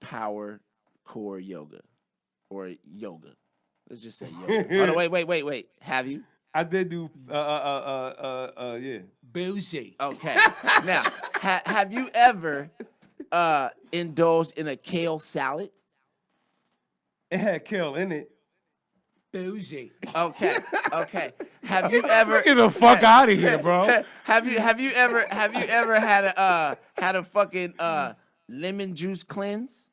power core yoga or yoga? Let's just say yoga. Oh no, wait. Have you? I did do, yeah. Bougie. Okay. Now, have you ever indulged in a kale salad? It had kale in it. Bougie. Okay. Have you ever Get the fuck out of here, bro. Have you ever had a fucking lemon juice cleanse?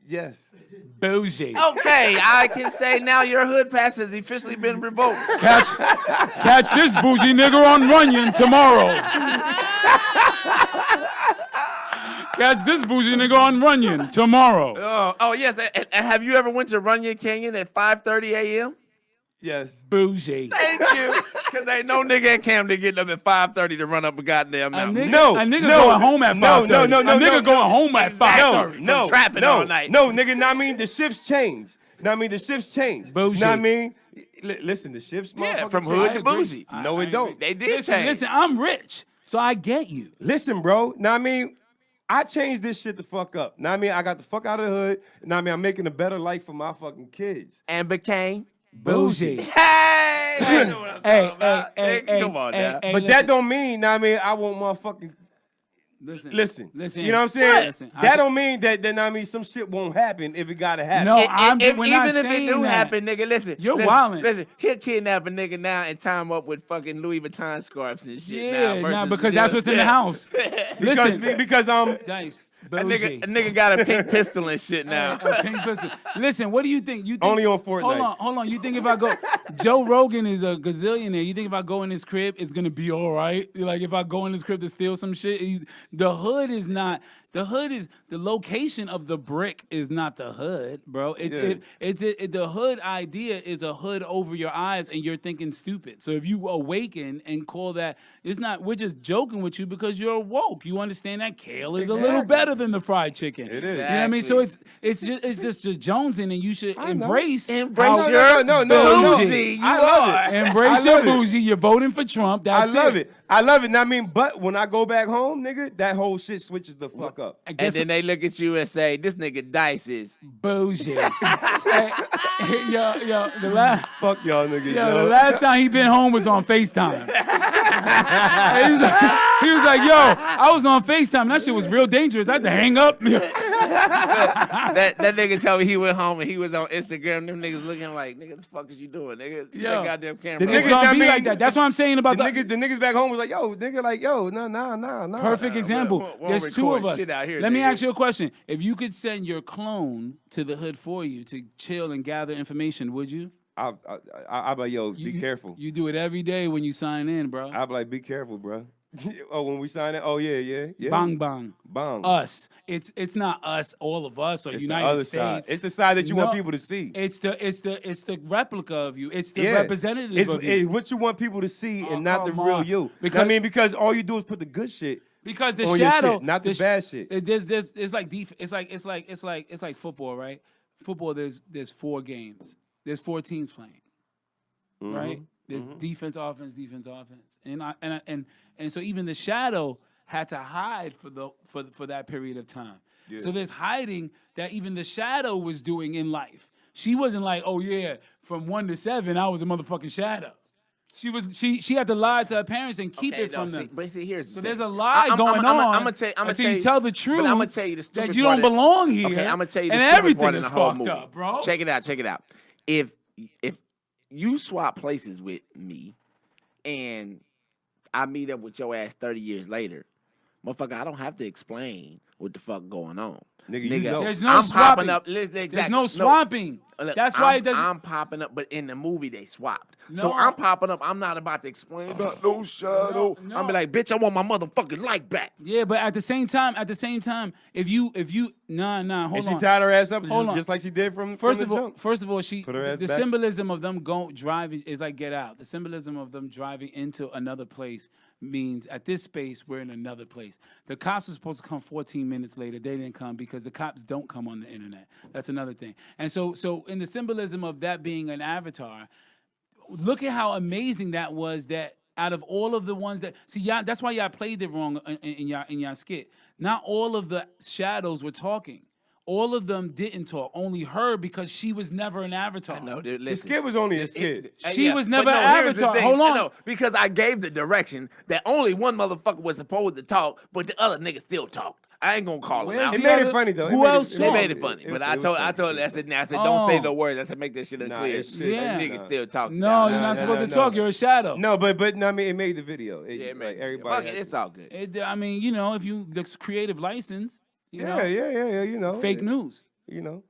Yes. Bougie. Okay, I can say now your hood pass has officially been revoked. Catch this bougie nigga on Runyon tomorrow. Catch this bougie nigga on Runyon tomorrow. Oh yes. And have you ever went to Runyon Canyon at 5:30 a.m.? Yes. Bougie. Thank you. Because ain't no nigga in Camden getting up at 5:30 to run up a goddamn mountain. A nigga going home at 5:30. No. A nigga going home at 5:30. No, trapping all night. No, nigga, know what I mean? The shifts change. Know what I mean? The shifts change. Bougie. Know what I mean? Listen, the shifts, Yeah, motherfucker, from change. hood to bougie. No, it don't. They did Listen, change. listen, I'm rich, so I get you. Listen, bro. Know what I mean? I changed this shit the fuck up. Know what I mean? I got the fuck out of the hood. Know what I mean? I'm making a better life for my fucking kids. And became Bougie. Hey! You know what I'm talking about. hey, Nigga, come on now. But that don't mean, know what I mean, I want motherfucking listen. You know what I'm saying? Listen, that don't mean that know what I mean, some shit won't happen if it gotta happen. No, Even if it do happen, nigga, listen. You're wildin'. Listen, he'll kidnap a nigga now and tie him up with fucking Louis Vuitton scarves and shit. Yeah, now, because that's what's in the house. Listen, because Dice. a nigga got a pink pistol and shit now. A pink pistol. Listen, what do you think? You think only on Fortnite. Hold on. You think if I go, Joe Rogan is a gazillionaire. You think if I go in his crib, it's gonna be all right? Like if I go in his crib to steal some shit, the hood is not. The hood is the location of the brick is not the hood, bro. The hood idea is a hood over your eyes, and you're thinking stupid. So if you awaken and call that, it's not. We're just joking with you because you're woke. You understand that kale is a little better than the fried chicken. It is. You know what I mean? So it's just jonesing, and you should embrace your bougie. You I love are. it. Embrace your bougie. You're voting for Trump. That's I love it. I love it. I mean, but when I go back home, nigga, that whole shit switches the fuck up. And then they look at you and say, "This nigga Dice is bougie." Yo, the last. Fuck y'all niggas. The last time he been home was on FaceTime. he was like, yo, I was on FaceTime. That shit was real dangerous. I had to hang up. that nigga told me he went home and he was on Instagram. Them niggas looking like, nigga, what the fuck is you doing, nigga? That goddamn camera. It's gonna be like that. That's what I'm saying about the niggas back home was like, yo, nigga, like, yo, no. Perfect example. There's two of us. Here, Let me ask you a question. If you could send your clone to the hood for you to chill and gather information, would you? I'll be like, yo, be careful. You do it every day when you sign in, bro. I'll be like, be careful, bro. Oh, when we sign in? Oh, yeah. Bang, bang. Bang. Us. It's not us, all of us, or it's United the other States. Side. It's the side that you want people to see. It's the replica of you. It's the representative of you. It's what you want people to see and not the real you. Because, because all you do is put the good shit. Because the on shadow, your shit, not the bad shit. It's like football, right? Football, there's 4 games. There's 4 teams playing, right? There's defense, offense, and so even the shadow had to hide for that period of time. Yeah. So there's hiding that even the shadow was doing in life. She wasn't like, oh yeah, from 1 to 7, I was a motherfucking shadow. She had to lie to her parents and keep it from them. But see, here's so there's a lie going on. I'm gonna tell you tell the truth. But I'm gonna tell you the stupid that you don't belong here. Okay, I'm gonna tell you the and stupid everything part in is the whole fucked movie. up, bro. Check it out. If you swap places with me, and I meet up with your ass 30 years later, motherfucker, I don't have to explain what the fuck going on. Nigga, you know. There's no I'm swapping. popping up. Exactly. There's no swapping. Look, that's why it doesn't. I'm popping up, but in the movie they swapped. No. So I'm popping up. I'm not about to explain about no shadow. No. I'm be like, bitch, I want my motherfucking light back. Yeah, but at the same time, if you hold and on. she tied her ass up Hold just like she did from First the of all, jump. the symbolism of them driving is like Get Out. The symbolism of them driving into another place means at this space we're in another place. The cops were supposed to come 14 minutes later. They didn't come because the cops don't come on the internet. That's another thing. And so in the symbolism of that being an avatar, look at how amazing that was. That out of all of the ones that y'all, that's why y'all played it wrong in y'all skit. Not all of the shadows were talking. All of them didn't talk. Only her, because she was never an avatar. No, dude, listen. The skit was only a skit. She was never an avatar. Hold on. No, because I gave the direction that only one motherfucker was supposed to talk, but the other nigga still talked. I ain't gonna call him out. It made it funny though. Who else They made it funny, but I told her, I said, don't say no words. I said, make that shit unclear. Yeah. That nigga still talking. No, you're not supposed to talk. You're a shadow. No, but I mean, it made the video. It made everybody. Fuck it, it's all good. I mean, you know, if you the creative license, you know, yeah, you know, fake news. You know.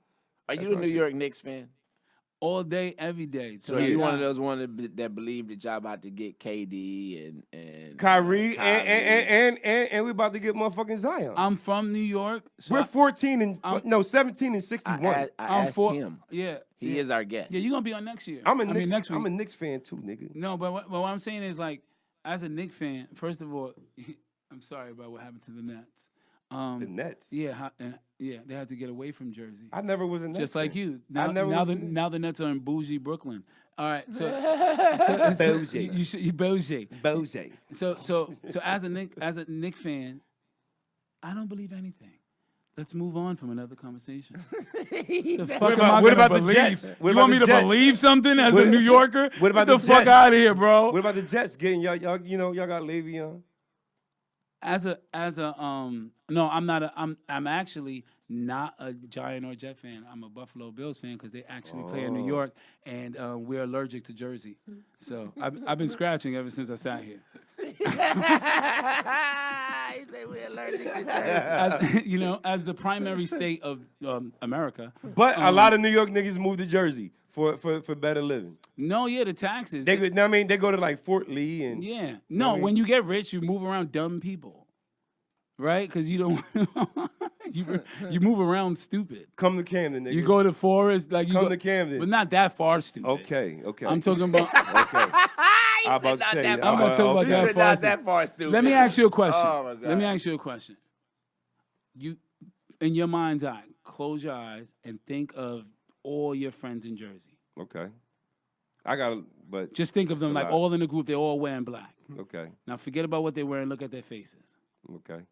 Are you a New York Knicks fan? all day, every day. So you one of those that believe that y'all about to get KD and Kyrie, and we about to get motherfucking Zion. I'm from New York. So We're 17 and 17 and 61. I asked him. Yeah, he is our guest. Yeah, you're gonna be on next year. Next week. I'm a Knicks fan too, nigga. No, but what I'm saying is like, as a Knicks fan, first of all, I'm sorry about what happened to the Nets. The Nets. Yeah, they had to get away from Jersey. I never was a Nets Just fan. like you. now The Nets are in bougie Brooklyn. All right, so Bougie. you bougie. Bose. So as a Knicks fan, I don't believe anything. Let's move on from another conversation. The fuck am I gonna believe? Jets? You want me to believe something as a New Yorker? What about Get the fuck Jets? out of here, bro? What about the Jets getting y'all got Le'Veon? No, I'm actually not a Giant or Jet fan. I'm a Buffalo Bills fan because they actually play in New York, and we're allergic to Jersey. So I've been scratching ever since I sat here. He said we're allergic to Jersey. As the primary state of America. But a lot of New York niggas move to Jersey for better living. No, the taxes. They go to like Fort Lee and yeah. No, when you get rich, you move around dumb people, right? Because you don't. you move around stupid. Come to Camden, nigga. You go to Forest, like you come go to Camden, but not that far stupid. Okay. I'm talking about. Okay. I'm about to say. I'm gonna talk about that far. Not that far stupid. Let me ask you a question. Oh my God. Let me ask you a question. You, in your mind's eye, close your eyes and think of all your friends in Jersey. Okay. But just think of them like all in the group. They're all wearing black. Okay. Now forget about what they're wearing. Look at their faces. Okay.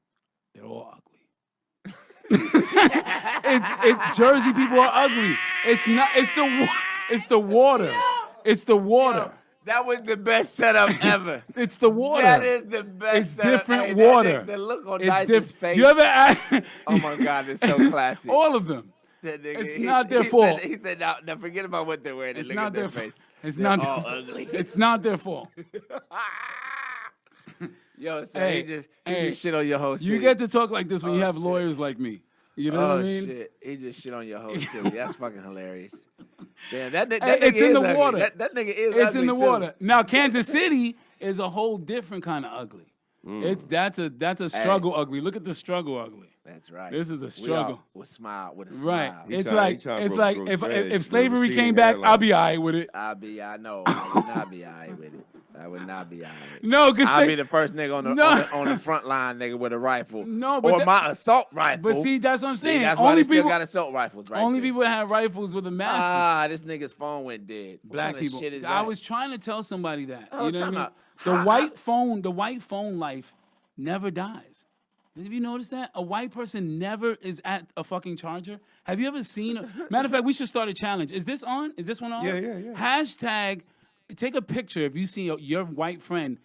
They're all ugly. Jersey people are ugly. It's not. It's the water. It's the water. Yo, that was the best setup ever. It's the water. That is the best. It's setup. different water. The look on It's Dice's face. You ever ask? Oh my God, it's so classic. All of them. That nigga, It's not their fault. He said, now forget about what they're wearing. It's Look not at their their face. It's They're not all their, ugly. It's not their fault. Yo, so Hey, he just shit on your whole city. You get to talk like this when you have shit. lawyers like me. You know what I mean? Shit. He just shit on your whole city. That's fucking hilarious. Damn, that nigga It's in is the ugly. water. That nigga is It's ugly in the too. water. Now Kansas City is a whole different kind of ugly. That's a struggle ugly. Look at the struggle ugly. That's right. This is a struggle. With a smile. Right. Smile. It's trying like to if slavery came back, I'll be all right with it. I know. I would not be all right with it. I would not be all right. No, because I'll be the first nigga on the front line, nigga, with a rifle. No, but or my assault rifle. But see, that's what I'm saying. That's why only they still got assault rifles, right? Only there. people that have rifles with a master. This nigga's phone went dead. What Black kind of people. shit is I that? was trying to tell somebody that. Oh, You know what I mean? time The white phone life never dies. Have you noticed that? A white person never is at a fucking charger. Have you ever seen? Matter of fact, we should start a challenge. Is this on? Is this one on? Yeah. Hashtag, take a picture if you see your white friend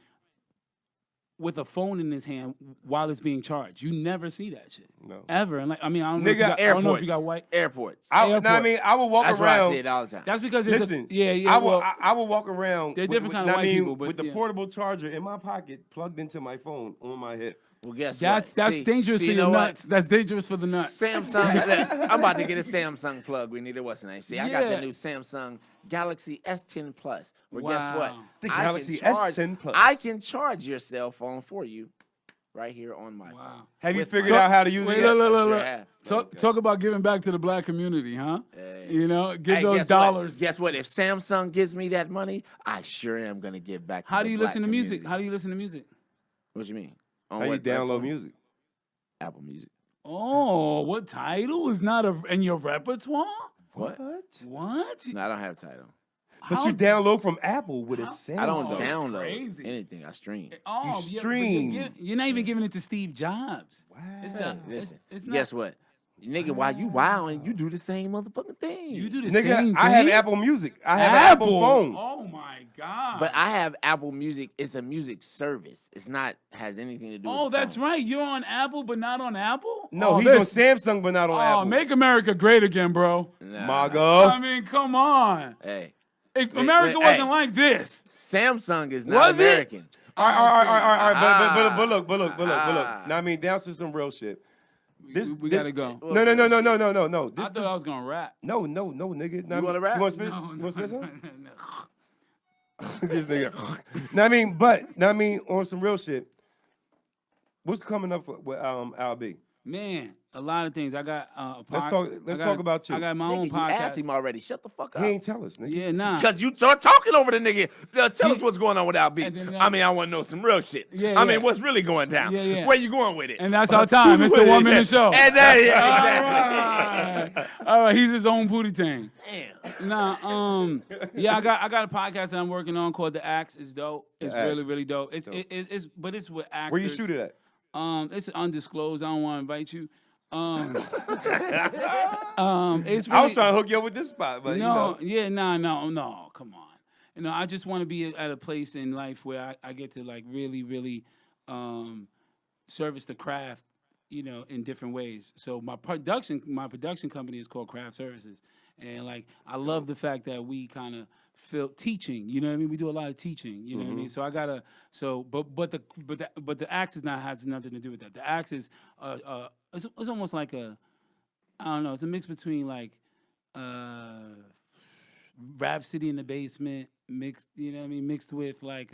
with a phone in his hand while it's being charged. You never see that shit. No. Ever. And I don't know if you got white. Airports. I will walk That's around. why I say it all the time. That's because Listen, well, I will walk around. They're different kind of white people, but with the yeah. portable charger in my pocket, plugged into my phone on my hip. Well, guess that's what? dangerous for your nuts. That's dangerous for the nuts. Samsung. I'm about to get a Samsung plug. We need it. What's the name? See, I got the Yeah. new Samsung Galaxy S10 Plus. Well, Wow. guess what? The I Galaxy can charge- S10 Plus. I can charge your cell phone for you right here on my phone. Wow. Have you With figured my- out how to use Wait, it? look, yet? look, I sure look. have. Talk about giving back to the black community, huh? Hey. You know, give Hey, those guess what? dollars. Guess what? If Samsung gives me that money, I sure am gonna give back. How to do the you black listen to music? community. How do you listen to music? What you mean? On How you what download platform? music? Apple Music. Oh, what title is not in your repertoire? What? What? No, I don't have title. But How- you download from Apple with a Samsung. I don't Oh, that's download crazy. anything. I stream. Oh, You yeah, but stream. you're not even giving it to Steve Jobs. Wow. It's not. Listen, It's not. guess what? Nigga, while you wilding, you do the same motherfucking thing. You do the Nigga, same thing. I have Apple Music. I have an Apple phone. Oh my god. But I have Apple Music. It's a music service. It's not has anything to do with Oh, the that's phone. right. You're on Apple, but not on Apple. No, oh, he's on Samsung, but not on Apple. Oh, make America great again, bro. Nah. Mago. I mean, come on. Hey, America hey. wasn't like this. Samsung is not Was it? American. All right. Ah. But look. Now, I mean, down to some real shit. We gotta go. No. I This thought I was gonna rap. no, nigga. You want to rap? You want to spit? No, You want to spit no, something? no. This nigga. On some real shit. What's coming up with AlBe? Man, a lot of things. I got a Let's talk about you. I got my Nigga, own you podcast. asked him already. Shut the fuck up. He ain't tell us, nigga. Yeah, nah. Because you start talking over the nigga. Tell us what's going on with AlBe. And then, I mean, I want to know some real shit. Yeah, I mean, yeah. what's really going down? Yeah. Where you going with it? And that's our time. It's the 1 minute show. And that, exactly. All right, he's his own booty tang. Damn. Nah, yeah, I got a podcast that I'm working on called The Axe. It's dope. It's Axe. really, really dope. It's with actors. Where you shoot it at? It's undisclosed. I don't want to invite you. It's I was trying to hook you up with this spot, but no, come on. I just want to be at a place in life where I get to like really, really service the craft, in different ways. So my production company is called Craft Services, and like I love the fact that we kind of feel teaching. You know what I mean? We do a lot of teaching. You know what I mean? So I gotta. So but the axe has nothing to do with that. The axe is it's almost like I don't know. It's a mix between like Rhapsody in the Basement mixed. You know what I mean? Mixed with like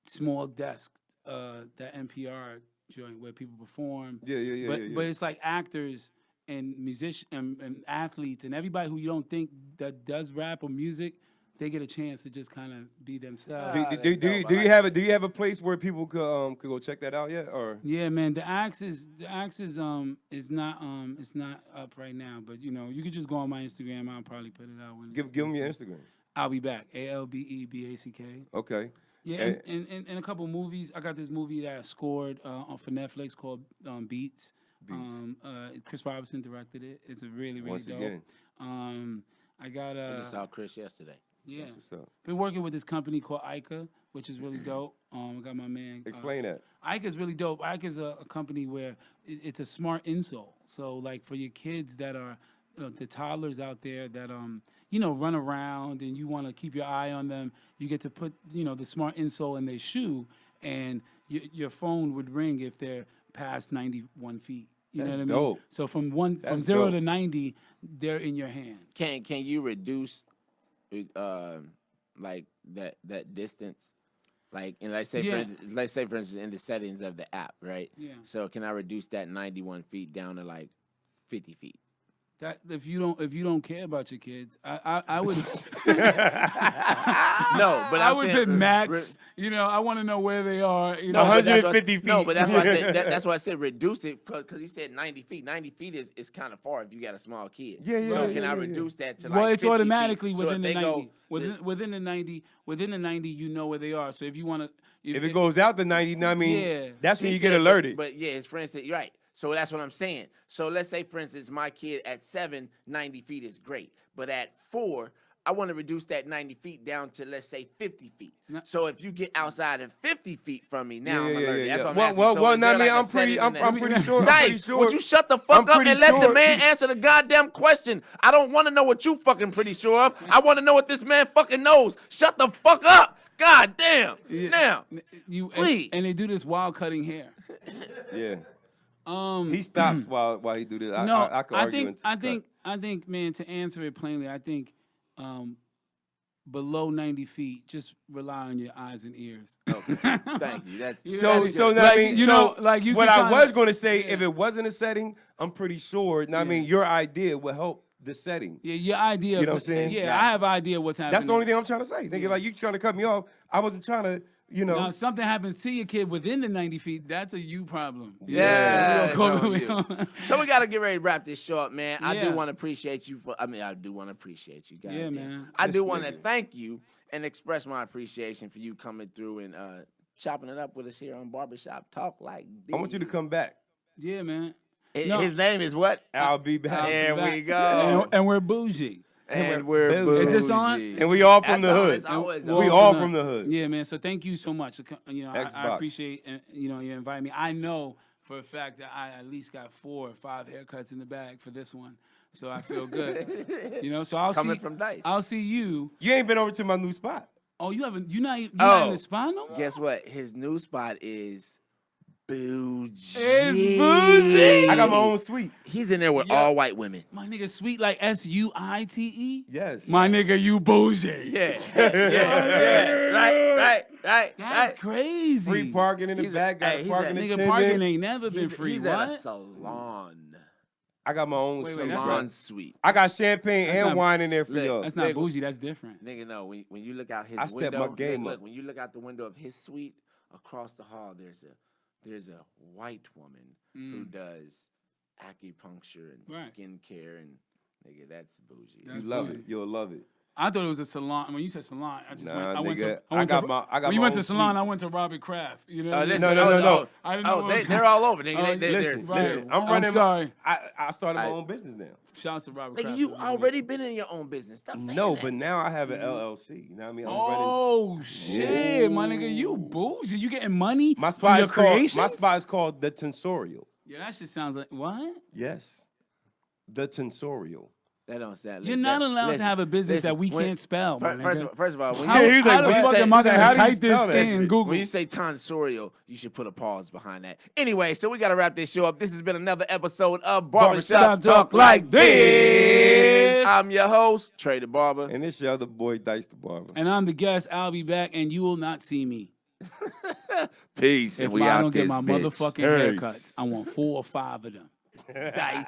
Small Desk, that NPR joint where people perform. Yeah. But it's like actors and musicians and athletes and everybody who you don't think that does rap or music, they get a chance to just kind of be themselves. Do you have a place where people could go check that out yet? Or Yeah, man, the axe is not up right now, but you could just go on my Instagram. I'll probably put it out when give them your Instagram. I'll be back. AlBeBack. Okay. Yeah, and a couple movies. I got this movie that I scored for Netflix called Beats. Chris Robinson directed it. It's a really, really Once dope. again. I got I just saw Chris yesterday. yeah. That's what's up. Been working with this company called Ica, which is really dope. I got my man. Explain that. Ica's really dope. Ica's a company where it's a smart insole. So like for your kids that are the toddlers out there that run around and you want to keep your eye on them, you get to put the smart insole in their shoe, and your phone would ring if they're past 91 feet. You know what I mean? Dope. So from 0 to 90, they're in your hand. Can you reduce like that distance? Like, and let's say for instance in the settings of the app, right? Yeah. So can I reduce that 91 feet down to like 50 feet? That if you don't care about your kids, I would. No, but I would put max. I want to know where they are. No, 150 feet. No, but that's why I said that's why I said reduce it, because he said 90 feet. 90 feet is kind of far if you got a small kid. Yeah. So can I reduce that to like Well, it's 50 automatically feet? So within if the they 90. go, Within the 90, you know where they are. So if you want to, If it goes out to 90, I mean, Yeah. that's when he you get said, alerted. But yeah, his friend said, you're right. So that's what I'm saying. So let's say, for instance, my kid at 7, 90 feet is great. But at 4, I want to reduce that 90 feet down to, let's say, 50 feet. So if you get outside of 50 feet from me, now I'm alerted. That's what I'm asking. So is there like a setting in there? I'm pretty sure. Dice, would you shut the fuck up and let the man answer the goddamn question? I don't want to know what you fucking pretty sure of. I want to know what this man fucking knows. Shut the fuck up. God damn. Now, please. And they do this while cutting hair. Yeah. He stops while he do this. I could argue. I think, man, to answer it plainly, I think below 90 feet, just rely on your eyes and ears. Okay. Thank you. That's What I was going to say, if it wasn't a setting, I'm pretty sure. I mean, your idea will help the setting. Yeah, your idea. You know what I'm saying? Yeah, I have an idea what's happening. That's the only thing I'm trying to say. Nigga, like you trying to cut me off. I wasn't trying to, Now, if something happens to your kid within the 90 feet, that's a you problem. Yeah. So we got to get ready to wrap this show up, man. I do want to appreciate you I do want to appreciate you, guys. Yeah, man. I do want to thank you and express my appreciation for you coming through and chopping it up with us here on Barbershop Talk Like this. I want you to come back. Yeah, man. His name is what? AlBe back. There we go. And we're bougie. And we're bougie. Is this on? And we all from the hood. We all from the hood. Yeah, man. So thank you so much. I appreciate you inviting me. I know for a fact that I at least got 4 or 5 haircuts in the bag for this one, so I feel good. So I'll Coming from Dice. I'll see you. You ain't been over to my new spot. Oh, you haven't? You're not in the spot no more? Guess what? His new spot is Bougie. It's bougie. I got my own suite. He's in there with Yeah. all white women. My nigga, sweet like SUITE. Yes. My nigga, you bougie. Yeah. Right. That's crazy. Free parking in the He's a- back. Got hey, a he's parking a- Nigga, attendant. parking ain't never been free. He's at a What? salon. I got my own Wait, suite. that's bro. Salon suite. I got champagne That's and not- wine in there for Look, y'all. That's not Nigga. bougie. That's different. Nigga, no. When you look out his I stepped my window, game look, up. when you look out the window of his suite across the hall, there's a white woman who does acupuncture and Right. skincare, and nigga, that's bougie. You That's love bougie. it. You'll love it. I thought it was a salon. When you said salon, I just Nah, went. nigga, I went to. I got when you my went to own salon, suite. I went to Robert Kraft. You know. what I mean? Listen, No. I didn't know. what was they're all over, nigga. Oh, Listen, they're- listen. I'm running. I'm sorry. I started my I- own business now. Shouts to Robert Nigga, Kraft. you already been in your own business. Stop saying No, that. but now I have an LLC. You know what I mean? I'm running. Oh shit, my nigga, you bougie. You getting money My from spot your is called. creations? My spot is called the Tensorial. Yeah, that shit sounds like what? Yes, the Tensorial. That don't sound. You're not allowed to have a business that we can't spell, my nigga. First of all, when How, you, he's like, how the what you fuck say- am I he's like, gonna how do you type this spell that in shit? Google? when you say tonsorial, you should put a pause behind that. Anyway, so we got to wrap this show up. This has been another episode of Barbershop Talk Like This. I'm your host, Trey the Barber. And this your other boy, Dicethebarber. And I'm the guest. I'll be back, and you will not see me Peace. if and we I out don't get this my bitch. motherfucking haircuts. I want 4 or 5 of them. Dice.